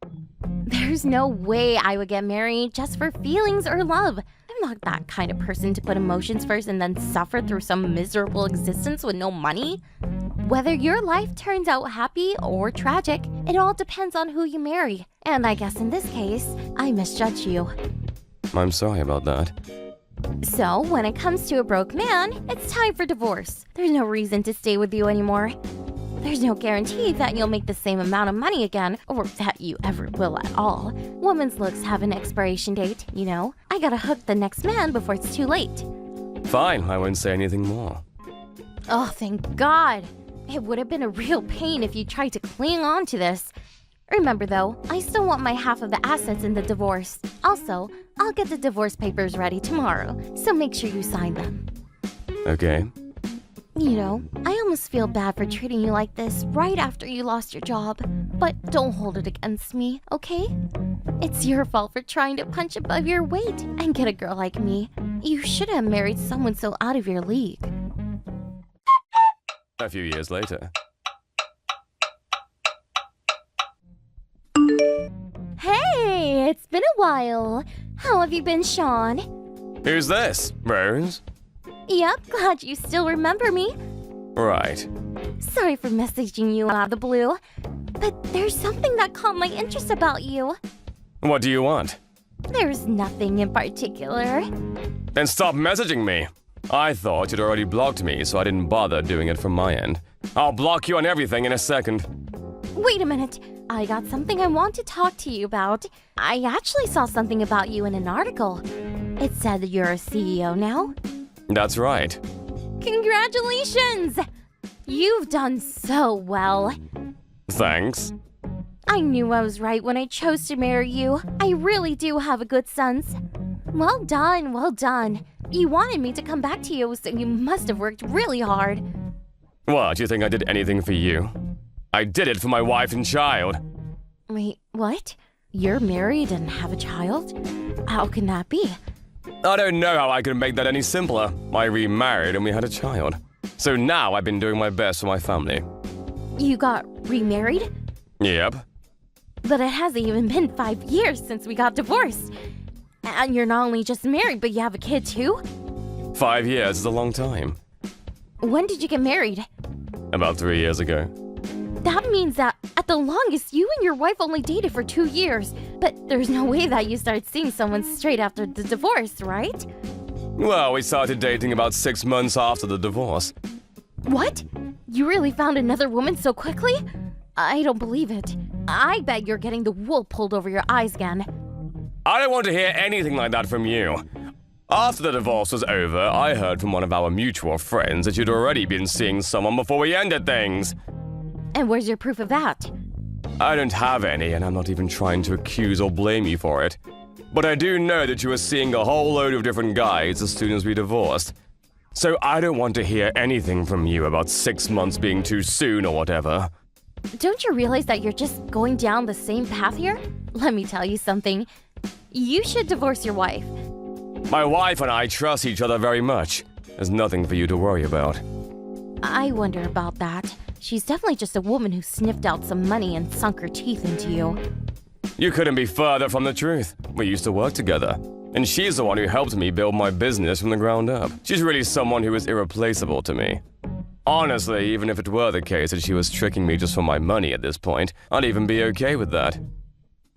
There's no way I would get married just for feelings or love. I'm not that kind of person to put emotions first and then suffer through some miserable existence with no money. Whether your life turns out happy or tragic, it all depends on who you marry. And I guess in this case, I misjudge you. I'm sorry about that. So, when it comes to a broke man, it's time for divorce. There's no reason to stay with you anymore. There's no guarantee that you'll make the same amount of money again, or that you ever will at all. Women's looks have an expiration date, you know. I gotta hook the next man before it's too late. Fine, I won't say anything more. Oh, thank God. It would have been a real pain if you tried to cling on to this. Remember though, I still want my half of the assets in the divorce. Also, I'll get the divorce papers ready tomorrow, so make sure you sign them. Okay. You know, I almost feel bad for treating you like this right after you lost your job. But don't hold it against me, okay? It's your fault for trying to punch above your weight and get a girl like me. You should have married someone so out of your league. A few years later. Hey, it's been a while. How have you been, Sean? Who's this? Rose? Yep, glad you still remember me. Right. Sorry for messaging you out of the blue, but there's something that caught my interest about you. What do you want? There's nothing in particular. Then stop messaging me. I thought you'd already blocked me, so I didn't bother doing it from my end. I'll block you on everything in a second. Wait a minute. I got something I want to talk to you about. I actually saw something about you in an article. It said that you're a CEO now. That's right. Congratulations! You've done so well. Thanks. I knew I was right when I chose to marry you. I really do have a good sense. Well done, well done. You wanted me to come back to you, so you must have worked really hard. What, you think I did anything for you? I did it for my wife and child. Wait, what? You're married and have a child? How can that be? I don't know how I could make that any simpler. I remarried and we had a child. So now I've been doing my best for my family. You got remarried? Yep. But it hasn't even been 5 years since we got divorced. And you're not only just married, but you have a kid too? 5 years is a long time. When did you get married? About 3 years ago. That means that, at the longest, you and your wife only dated for 2 years. But there's no way that you started seeing someone straight after the divorce, right? Well, we started dating about 6 months after the divorce. What? You really found another woman so quickly? I don't believe it. I bet you're getting the wool pulled over your eyes again. I don't want to hear anything like that from you. After the divorce was over, I heard from one of our mutual friends that you'd already been seeing someone before we ended things. And where's your proof of that? I don't have any, and I'm not even trying to accuse or blame you for it. But I do know that you were seeing a whole load of different guys as soon as we divorced. So I don't want to hear anything from you about 6 months being too soon or whatever. Don't you realize that you're just going down the same path here? Let me tell you something. You should divorce your wife. My wife and I trust each other very much. There's nothing for you to worry about. I wonder about that. She's definitely just a woman who sniffed out some money and sunk her teeth into you. You couldn't be further from the truth. We used to work together. And she's the one who helped me build my business from the ground up. She's really someone who is irreplaceable to me. Honestly, even if it were the case that she was tricking me just for my money at this point, I'd even be okay with that.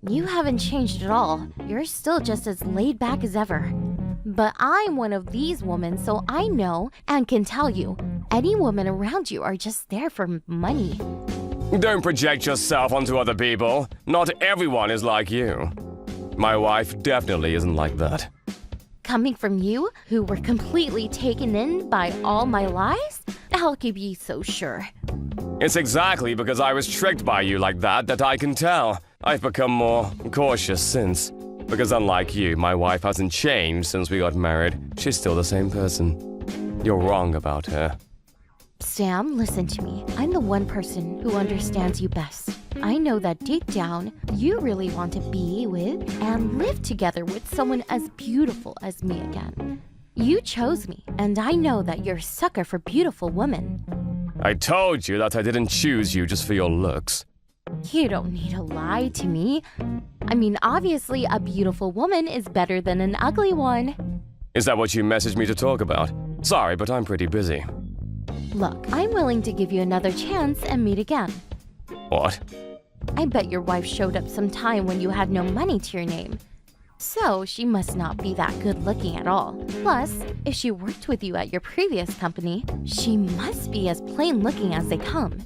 You haven't changed at all. You're still just as laid back as ever. But I'm one of these women, so I know and can tell you, any women around you are just there for money. Don't project yourself onto other people. Not everyone is like you. My wife definitely isn't like that. Coming from you, who were completely taken in by all my lies? How could you be so sure? It's exactly because I was tricked by you like that I can tell. I've become more cautious since. Because unlike you, my wife hasn't changed since we got married. She's still the same person. You're wrong about her. Sam, listen to me. I'm the one person who understands you best. I know that deep down, you really want to be with and live together with someone as beautiful as me again. You chose me, and I know that you're a sucker for beautiful women. I told you that I didn't choose you just for your looks. You don't need to lie to me. I mean, obviously, a beautiful woman is better than an ugly one. Is that what you messaged me to talk about? Sorry, but I'm pretty busy. Look, I'm willing to give you another chance and meet again. What? I bet your wife showed up sometime when you had no money to your name. So she must not be that good looking at all. Plus, if she worked with you at your previous company, she must be as plain looking as they come.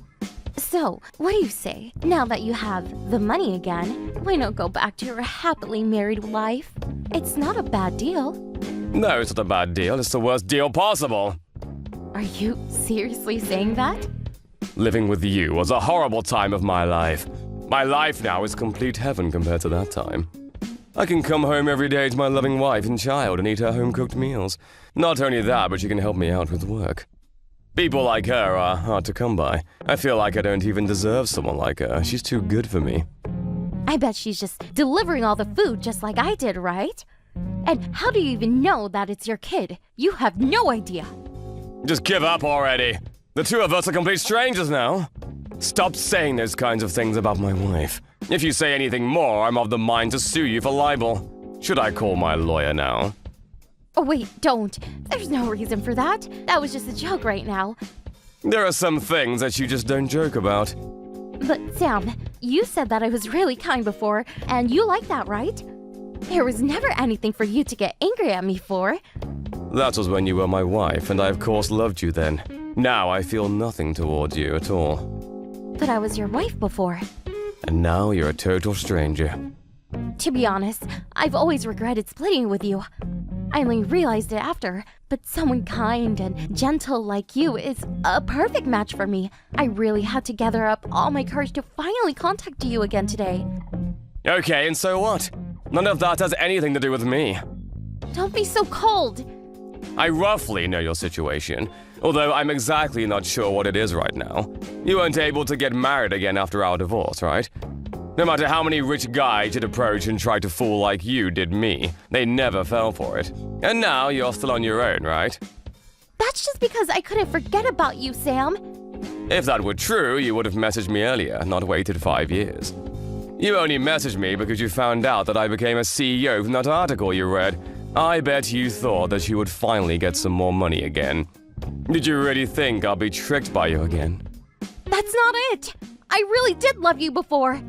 So, what do you say? Now that you have the money again, why not go back to your happily married life? It's not a bad deal. No, it's not a bad deal. It's the worst deal possible. Are you seriously saying that? Living with you was a horrible time of my life. My life now is complete heaven compared to that time. I can come home every day to my loving wife and child and eat her home-cooked meals. Not only that, but she can help me out with work. People like her are hard to come by. I feel like I don't even deserve someone like her. She's too good for me. I bet she's just delivering all the food just like I did, right? And how do you even know that it's your kid? You have no idea. Just give up already. The two of us are complete strangers now. Stop saying those kinds of things about my wife. If you say anything more, I'm of the mind to sue you for libel. Should I call my lawyer now? Oh wait, don't. There's no reason for that. That was just a joke right now. There are some things that you just don't joke about. But Sam, you said that I was really kind before, and you like that, right? There was never anything for you to get angry at me for. That was when you were my wife, and I of course loved you then. Now I feel nothing towards you at all. But I was your wife before. And now you're a total stranger. To be honest, I've always regretted splitting with you. I only realized it after, but someone kind and gentle like you is a perfect match for me. I really had to gather up all my courage to finally contact you again today. Okay, and so what? None of that has anything to do with me. Don't be so cold. I roughly know your situation, although I'm exactly not sure what it is right now. You weren't able to get married again after our divorce, right? No matter how many rich guys you'd approach and try to fool like you did me, they never fell for it. And now you're still on your own, right? That's just because I couldn't forget about you, Sam. If that were true, you would have messaged me earlier, not waited 5 years. You only messaged me because you found out that I became a CEO from that article you read. I bet you thought that you would finally get some more money again. Did you really think I'll be tricked by you again? That's not it. I really did love you before.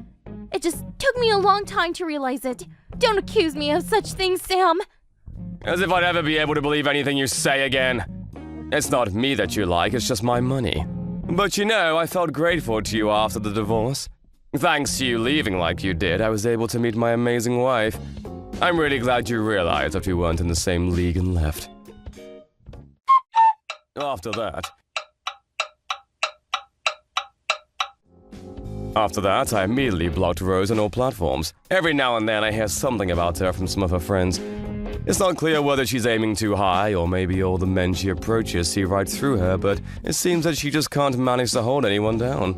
It just took me a long time to realize it. Don't accuse me of such things, Sam. As if I'd ever be able to believe anything you say again. It's not me that you like, it's just my money. But you know, I felt grateful to you after the divorce. Thanks to you leaving like you did, I was able to meet my amazing wife. I'm really glad you realized that we weren't in the same league and left. After that, I immediately blocked Rose on all platforms. Every now and then I hear something about her from some of her friends. It's not clear whether she's aiming too high or maybe all the men she approaches see right through her, but it seems that she just can't manage to hold anyone down.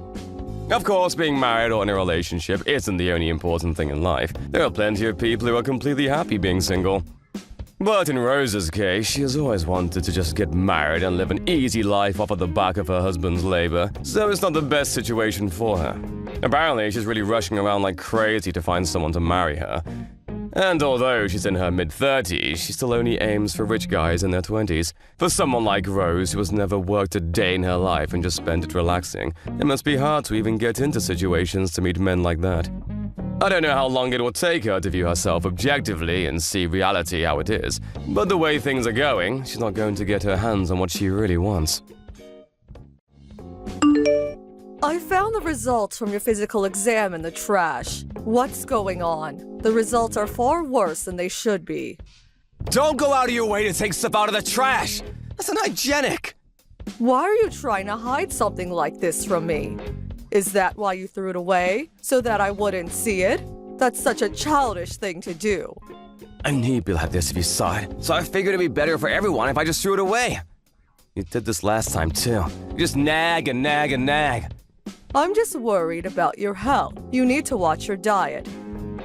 Of course, being married or in a relationship isn't the only important thing in life. There are plenty of people who are completely happy being single. But in Rose's case, she has always wanted to just get married and live an easy life off of the back of her husband's labor, so it's not the best situation for her. Apparently, she's really rushing around like crazy to find someone to marry her. And although she's in her mid-30s, she still only aims for rich guys in their 20s. For someone like Rose, who has never worked a day in her life and just spent it relaxing, it must be hard to even get into situations to meet men like that. I don't know how long it will take her to view herself objectively and see reality how it is, but the way things are going, she's not going to get her hands on what she really wants. I found the results from your physical exam in the trash. What's going on? The results are far worse than they should be. Don't go out of your way to take stuff out of the trash! That's unhygienic! Why are you trying to hide something like this from me? Is that why you threw it away? So that I wouldn't see it? That's such a childish thing to do. I knew you'd be like this if you saw it, so I figured it'd be better for everyone if I just threw it away. You did this last time too. You just nag and nag and nag. I'm just worried about your health. You need to watch your diet.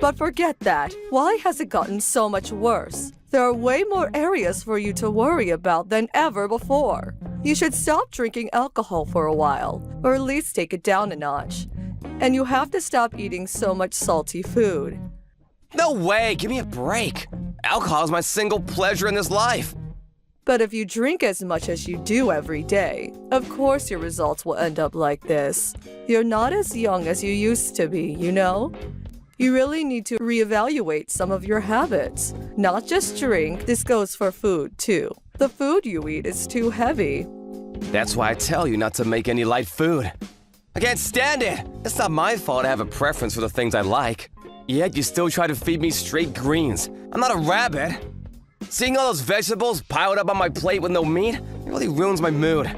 But forget that. Why has it gotten so much worse? There are way more areas for you to worry about than ever before. You should stop drinking alcohol for a while, or at least take it down a notch. And you have to stop eating so much salty food. No way, give me a break. Alcohol is my single pleasure in this life. But if you drink as much as you do every day, of course your results will end up like this. You're not as young as you used to be, you know? You really need to reevaluate some of your habits. Not just drink, this goes for food too. The food you eat is too heavy. That's why I tell you not to make any light food. I can't stand it. It's not my fault I have a preference for the things I like. Yet you still try to feed me straight greens. I'm not a rabbit. Seeing all those vegetables piled up on my plate with no meat, it really ruins my mood.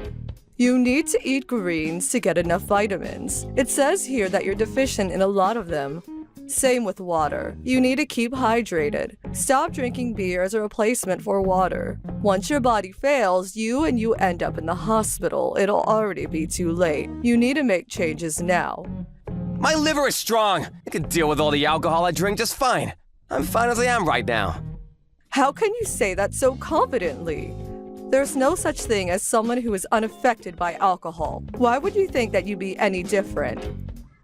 You need to eat greens to get enough vitamins. It says here that you're deficient in a lot of them. Same with water. You need to keep hydrated. Stop drinking beer as a replacement for water. Once your body fails, you end up in the hospital. It'll already be too late. You need to make changes now. My liver is strong. I can deal with all the alcohol I drink just fine. I'm fine as I am right now. How can you say that so confidently? There's no such thing as someone who is unaffected by alcohol. Why would you think that you'd be any different?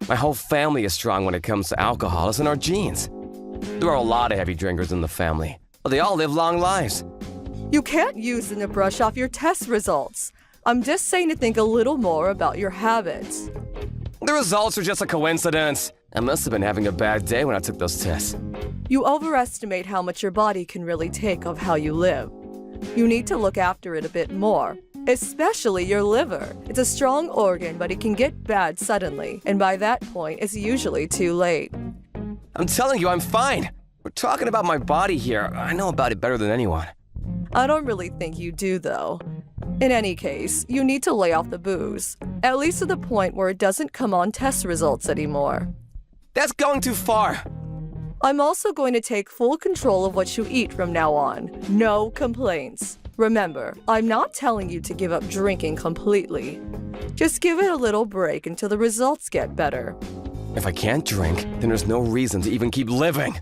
My whole family is strong when it comes to alcohol. It's in our genes. There are a lot of heavy drinkers in the family, but they all live long lives. You can't use them to brush off your test results. I'm just saying to think a little more about your habits. The results are just a coincidence. I must have been having a bad day when I took those tests. You overestimate how much your body can really take of how you live. You need to look after it a bit more, especially your liver. It's a strong organ, but it can get bad suddenly, and by that point, it's usually too late. I'm telling you, I'm fine. We're talking about my body here. I know about it better than anyone. I don't really think you do, though. In any case, you need to lay off the booze, at least to the point where it doesn't come on test results anymore. That's going too far. I'm also going to take full control of what you eat from now on. No complaints. Remember, I'm not telling you to give up drinking completely. Just give it a little break until the results get better. If I can't drink, then there's no reason to even keep living.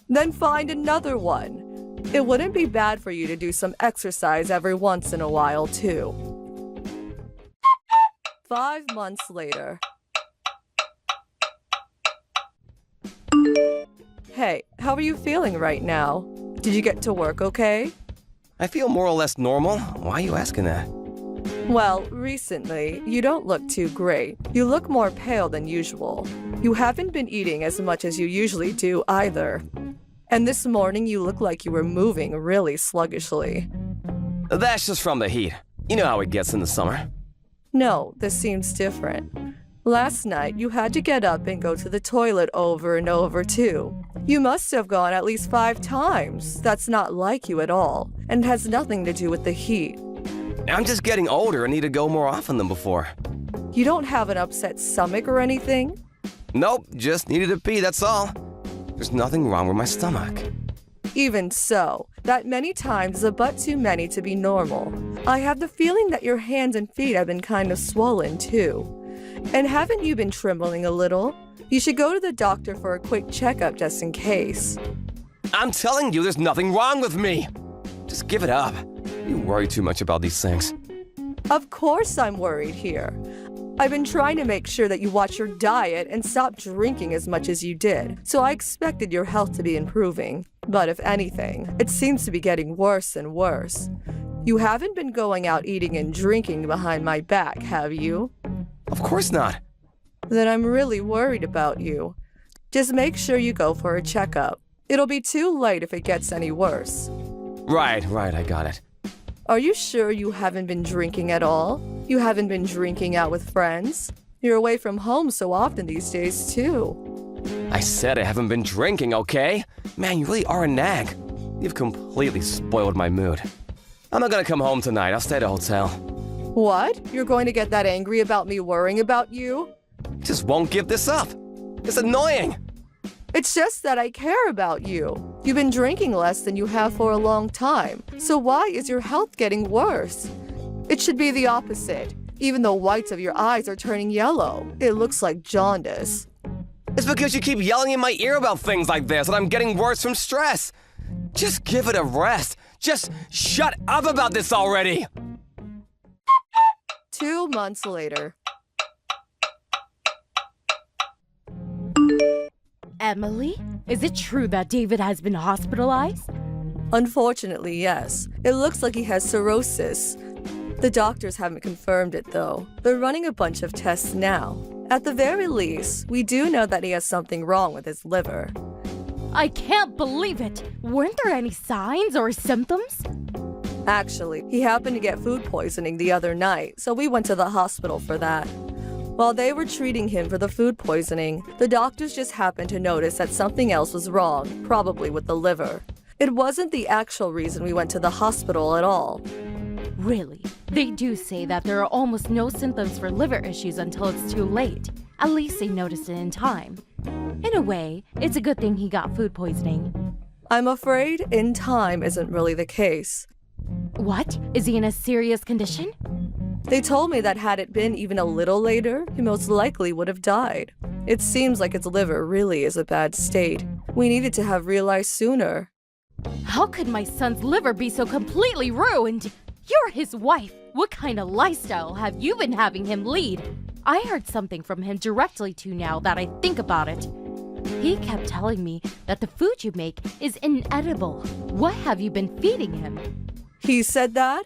Then find another one. It wouldn't be bad for you to do some exercise every once in a while, too. 5 months later. Hey, how are you feeling right now? Did you get to work okay? I feel more or less normal. Why are you asking that? Well, recently, you don't look too great. You look more pale than usual. You haven't been eating as much as you usually do either. And this morning, you look like you were moving really sluggishly. That's just from the heat. You know how it gets in the summer. No, this seems different. Last night, you had to get up and go to the toilet over and over, too. You must have gone at least 5 times. That's not like you at all, and has nothing to do with the heat. I'm just getting older and need to go more often than before. You don't have an upset stomach or anything? Nope, just needed to pee, that's all. There's nothing wrong with my stomach. Even so, that many times is a but too many to be normal. I have the feeling that your hands and feet have been kind of swollen, too. And haven't you been trembling a little? You should go to the doctor for a quick checkup just in case. I'm telling you, there's nothing wrong with me. Just give it up. You worry too much about these things. Of course I'm worried here. I've been trying to make sure that you watch your diet and stop drinking as much as you did, so I expected your health to be improving. But if anything, it seems to be getting worse and worse. You haven't been going out eating and drinking behind my back, have you? Of course not. Then I'm really worried about you. Just make sure you go for a checkup. It'll be too late if it gets any worse. Right, I got it. Are you sure you haven't been drinking at all? You haven't been drinking out with friends? You're away from home so often these days, too. I said I haven't been drinking, okay? Man, you really are a nag. You've completely spoiled my mood. I'm not gonna come home tonight. I'll stay at a hotel. What? You're going to get that angry about me worrying about you? I just won't give this up. It's annoying. It's just that I care about you. You've been drinking less than you have for a long time. So why is your health getting worse? It should be the opposite. Even the whites of your eyes are turning yellow. It looks like jaundice. It's because you keep yelling in my ear about things like this and I'm getting worse from stress. Just give it a rest. Just shut up about this already. 2 months later. Emily, is it true that David has been hospitalized? Unfortunately, yes. It looks like he has cirrhosis. The doctors haven't confirmed it, though. They're running a bunch of tests now. At the very least, we do know that he has something wrong with his liver. I can't believe it! Weren't there any signs or symptoms? Actually, he happened to get food poisoning the other night, so we went to the hospital for that. While they were treating him for the food poisoning, the doctors just happened to notice that something else was wrong, probably with the liver. It wasn't the actual reason we went to the hospital at all. Really? They do say that there are almost no symptoms for liver issues until it's too late. At least they noticed it in time. In a way, it's a good thing he got food poisoning. I'm afraid in time isn't really the case. What? Is he in a serious condition? They told me that had it been even a little later, he most likely would have died. It seems like his liver really is a bad state. We needed to have realized sooner. How could my son's liver be so completely ruined? You're his wife. What kind of lifestyle have you been having him lead? I heard something from him directly too now that I think about it. He kept telling me that the food you make is inedible. What have you been feeding him? He said that?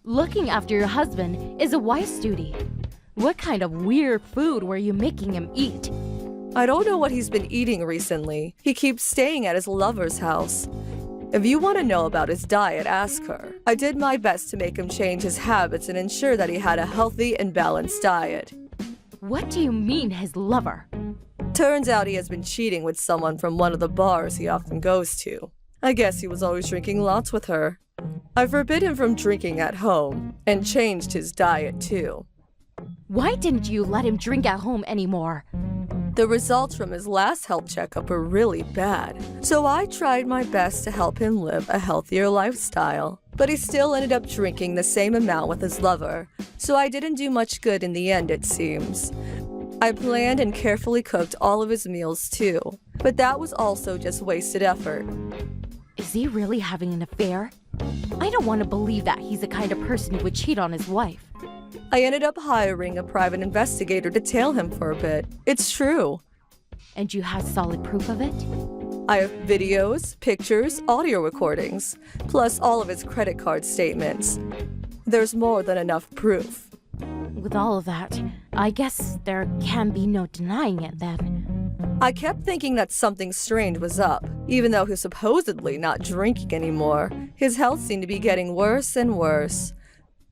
Looking after your husband is a wife's duty. What kind of weird food were you making him eat? I don't know what he's been eating recently. He keeps staying at his lover's house. If you want to know about his diet, ask her. I did my best to make him change his habits and ensure that he had a healthy and balanced diet. What do you mean, his lover? Turns out he has been cheating with someone from one of the bars he often goes to. I guess he was always drinking lots with her. I forbid him from drinking at home and changed his diet too. Why didn't you let him drink at home anymore? The results from his last health checkup were really bad, so I tried my best to help him live a healthier lifestyle. But he still ended up drinking the same amount with his lover, so I didn't do much good in the end, it seems. I planned and carefully cooked all of his meals too, but that was also just wasted effort. Is he really having an affair? I don't want to believe that he's the kind of person who would cheat on his wife. I ended up hiring a private investigator to tail him for a bit. It's true. And you have solid proof of it? I have videos, pictures, audio recordings, plus all of his credit card statements. There's more than enough proof. With all of that, I guess there can be no denying it then. I kept thinking that something strange was up. Even though he's supposedly not drinking anymore, his health seemed to be getting worse and worse.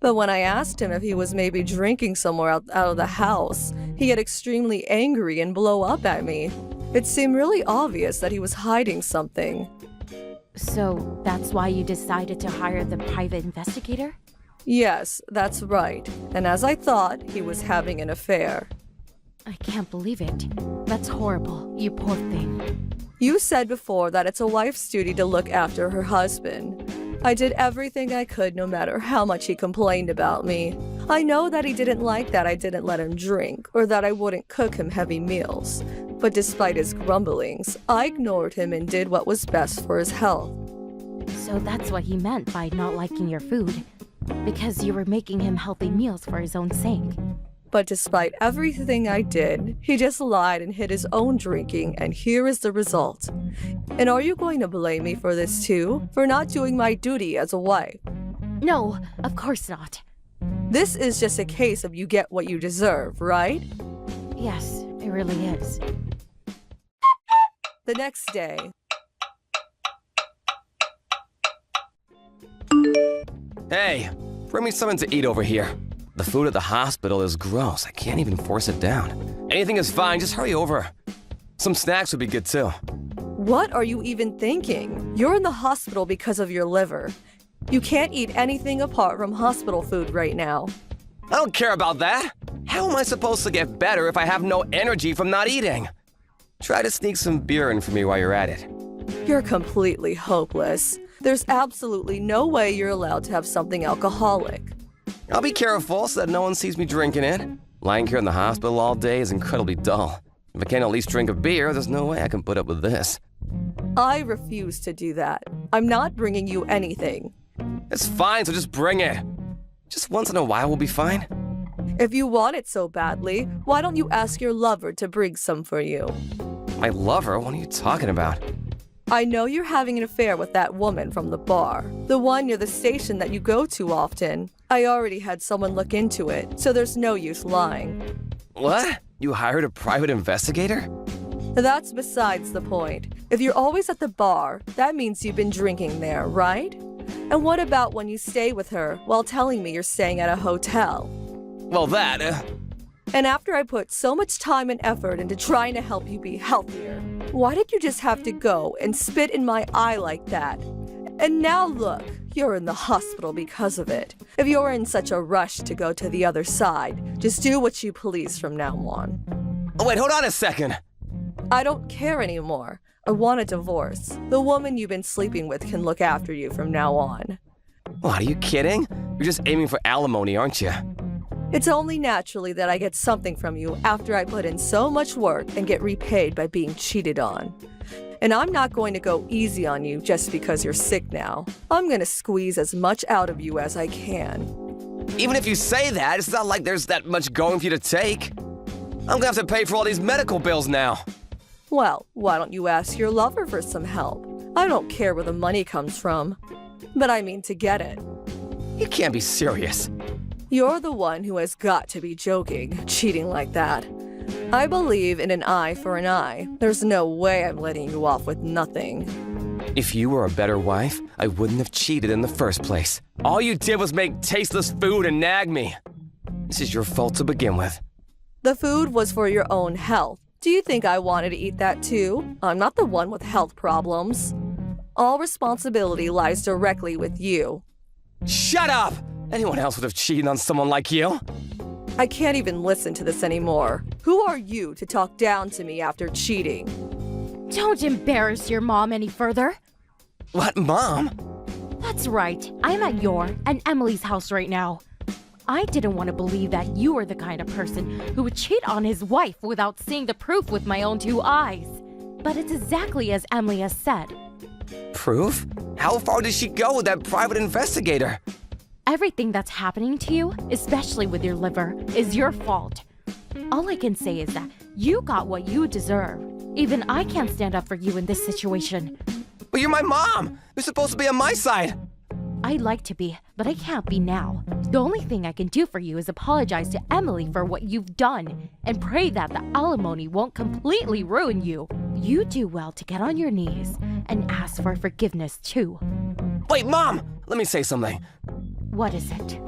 But when I asked him if he was maybe drinking somewhere out of the house, he got extremely angry and blow up at me. It seemed really obvious that he was hiding something. So that's why you decided to hire the private investigator? Yes, that's right. And as I thought, he was having an affair. I can't believe it. That's horrible, you poor thing. You said before that it's a wife's duty to look after her husband. I did everything I could no matter how much he complained about me. I know that he didn't like that I didn't let him drink or that I wouldn't cook him heavy meals. But despite his grumblings, I ignored him and did what was best for his health. So that's what he meant by not liking your food. Because you were making him healthy meals for his own sake. But despite everything I did, he just lied and hid his own drinking, and here is the result. And are you going to blame me for this too? For not doing my duty as a wife? No, of course not. This is just a case of you get what you deserve, right? Yes, it really is. The next day. Hey, bring me something to eat over here. The food at the hospital is gross. I can't even force it down. Anything is fine, just hurry over. Some snacks would be good too. What are you even thinking? You're in the hospital because of your liver. You can't eat anything apart from hospital food right now. I don't care about that. How am I supposed to get better if I have no energy from not eating? Try to sneak some beer in for me while you're at it. You're completely hopeless. There's absolutely no way you're allowed to have something alcoholic. I'll be careful so that no one sees me drinking it. Lying here in the hospital all day is incredibly dull. If I can't at least drink a beer, there's no way I can put up with this. I refuse to do that. I'm not bringing you anything. It's fine, so just bring it. Just once in a while will be fine. If you want it so badly, why don't you ask your lover to bring some for you? My lover? What are you talking about? I know you're having an affair with that woman from the bar, the one near the station that you go to often. I already had someone look into it, so there's no use lying. What? You hired a private investigator? That's besides the point. If you're always at the bar, that means you've been drinking there, right? And what about when you stay with her while telling me you're staying at a hotel? Well, that, And after I put so much time and effort into trying to help you be healthier, why did you just have to go and spit in my eye like that? And now look, you're in the hospital because of it. If you're in such a rush to go to the other side, just do what you please from now on. Oh, wait, hold on a second. I don't care anymore. I want a divorce. The woman you've been sleeping with can look after you from now on. What, are you kidding? You're just aiming for alimony, aren't you? It's only naturally that I get something from you after I put in so much work and get repaid by being cheated on. And I'm not going to go easy on you just because you're sick now. I'm going to squeeze as much out of you as I can. Even if you say that, it's not like there's that much going for you to take. I'm gonna have to pay for all these medical bills now. Well, why don't you ask your lover for some help? I don't care where the money comes from, but I mean to get it. You can't be serious. You're the one who has got to be joking, cheating like that. I believe in an eye for an eye. There's no way I'm letting you off with nothing. If you were a better wife, I wouldn't have cheated in the first place. All you did was make tasteless food and nag me. This is your fault to begin with. The food was for your own health. Do you think I wanted to eat that too? I'm not the one with health problems. All responsibility lies directly with you. Shut up! Anyone else would have cheated on someone like you. I can't even listen to this anymore. Who are you to talk down to me after cheating? Don't embarrass your mom any further. What, Mom? That's right. I'm at your and Emily's house right now. I didn't want to believe that you were the kind of person who would cheat on his wife without seeing the proof with my own two eyes. But it's exactly as Emily has said. Proof? How far did she go with that private investigator? Everything that's happening to you, especially with your liver, is your fault. All I can say is that you got what you deserve. Even I can't stand up for you in this situation. But you're my mom! You're supposed to be on my side! I'd like to be, but I can't be now. The only thing I can do for you is apologize to Emily for what you've done and pray that the alimony won't completely ruin you. You do well to get on your knees and ask for forgiveness too. Wait, Mom! Let me say something. What is it?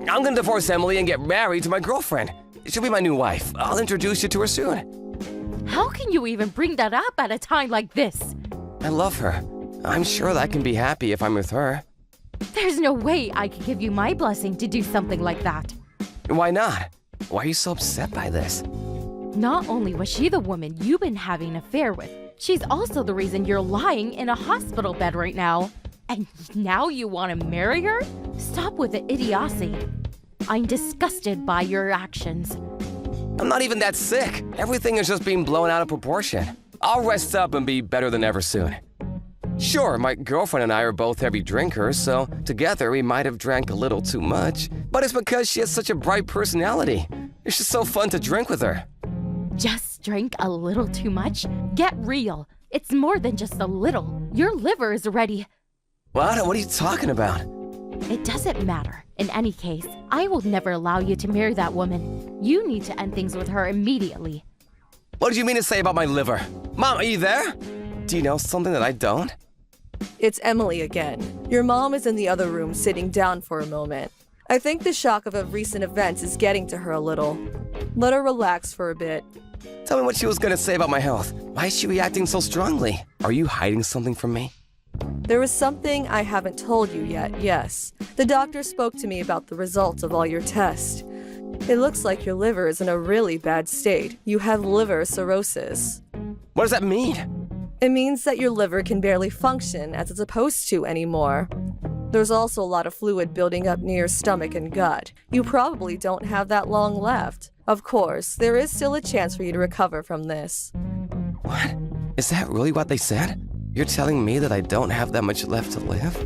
I'm gonna divorce Emily and get married to my girlfriend. She'll be my new wife. I'll introduce you to her soon. How can you even bring that up at a time like this? I love her. I'm sure that I can be happy if I'm with her. There's no way I could give you my blessing to do something like that. Why not? Why are you so upset by this? Not only was she the woman you've been having an affair with, she's also the reason you're lying in a hospital bed right now. And now you want to marry her? Stop with the idiocy. I'm disgusted by your actions. I'm not even that sick. Everything is just being blown out of proportion. I'll rest up and be better than ever soon. Sure, my girlfriend and I are both heavy drinkers, so together we might have drank a little too much. But it's because she has such a bright personality. It's just so fun to drink with her. Just drink a little too much? Get real. It's more than just a little. Your liver is ready. What? What are you talking about? It doesn't matter. In any case, I will never allow you to marry that woman. You need to end things with her immediately. What did you mean to say about my liver? Mom, are you there? Do you know something that I don't? It's Emily again. Your mom is in the other room sitting down for a moment. I think the shock of recent events is getting to her a little. Let her relax for a bit. Tell me what she was gonna say about my health. Why is she reacting so strongly? Are you hiding something from me? There is something I haven't told you yet, yes. The doctor spoke to me about the results of all your tests. It looks like your liver is in a really bad state. You have liver cirrhosis. What does that mean? It means that your liver can barely function as it's supposed to anymore. There's also a lot of fluid building up near your stomach and gut. You probably don't have that long left. Of course, there is still a chance for you to recover from this. What? Is that really what they said? You're telling me that I don't have that much left to live?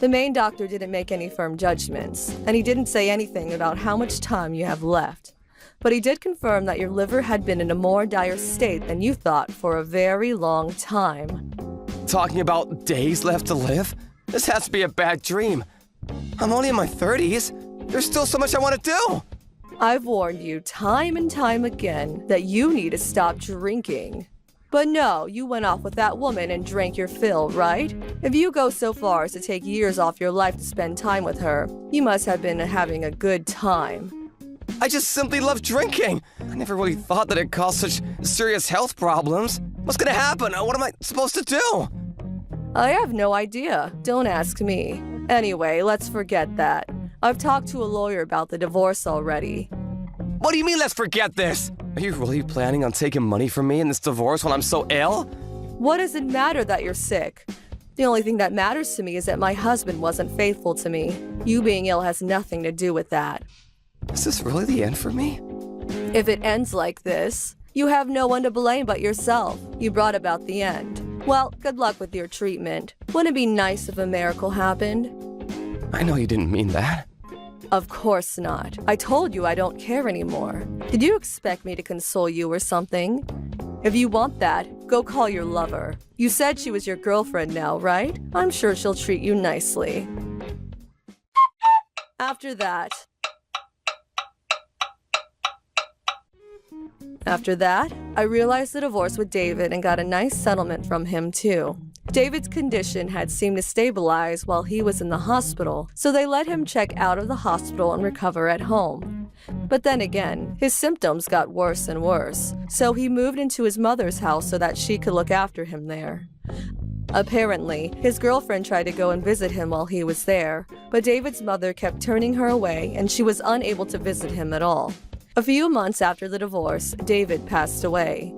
The main doctor didn't make any firm judgments, and he didn't say anything about how much time you have left. But he did confirm that your liver had been in a more dire state than you thought for a very long time. Talking about days left to live? This has to be a bad dream. I'm only in my 30s. There's still so much I want to do. I've warned you time and time again that you need to stop drinking. But no, you went off with that woman and drank your fill, right? If you go so far as to take years off your life to spend time with her, you must have been having a good time. I just simply love drinking. I never really thought that it caused such serious health problems. What's gonna happen? What am I supposed to do? I have no idea. Don't ask me. Anyway, let's forget that. I've talked to a lawyer about the divorce already. What do you mean, let's forget this? Are you really planning on taking money from me in this divorce while I'm so ill? What does it matter that you're sick? The only thing that matters to me is that my husband wasn't faithful to me. You being ill has nothing to do with that. Is this really the end for me? If it ends like this, you have no one to blame but yourself. You brought about the end. Well, good luck with your treatment. Wouldn't it be nice if a miracle happened? I know you didn't mean that. Of course not. I told you I don't care anymore. Did you expect me to console you or something? If you want that, go call your lover. You said she was your girlfriend now, right? I'm sure she'll treat you nicely. After that, I realized the divorce with David and got a nice settlement from him too. David's condition had seemed to stabilize while he was in the hospital, so they let him check out of the hospital and recover at home. But then again, his symptoms got worse and worse, so he moved into his mother's house so that she could look after him there. Apparently, his girlfriend tried to go and visit him while he was there, but David's mother kept turning her away and she was unable to visit him at all. A few months after the divorce, David passed away.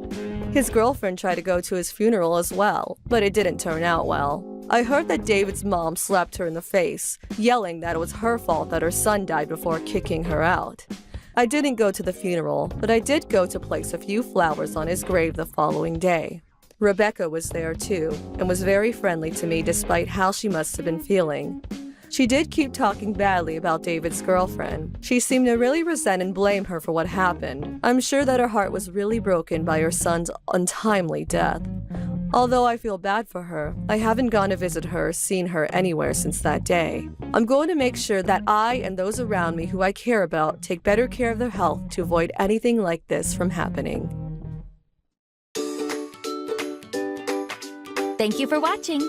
His girlfriend tried to go to his funeral as well, but it didn't turn out well. I heard that David's mom slapped her in the face, yelling that it was her fault that her son died before kicking her out. I didn't go to the funeral, but I did go to place a few flowers on his grave the following day. Rebecca was there too, and was very friendly to me despite how she must have been feeling. She did keep talking badly about David's girlfriend. She seemed to really resent and blame her for what happened. I'm sure that her heart was really broken by her son's untimely death. Although I feel bad for her, I haven't gone to visit her or seen her anywhere since that day. I'm going to make sure that I and those around me who I care about take better care of their health to avoid anything like this from happening. Thank you for watching.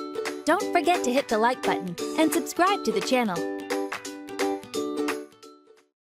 Don't forget to hit the like button and subscribe to the channel.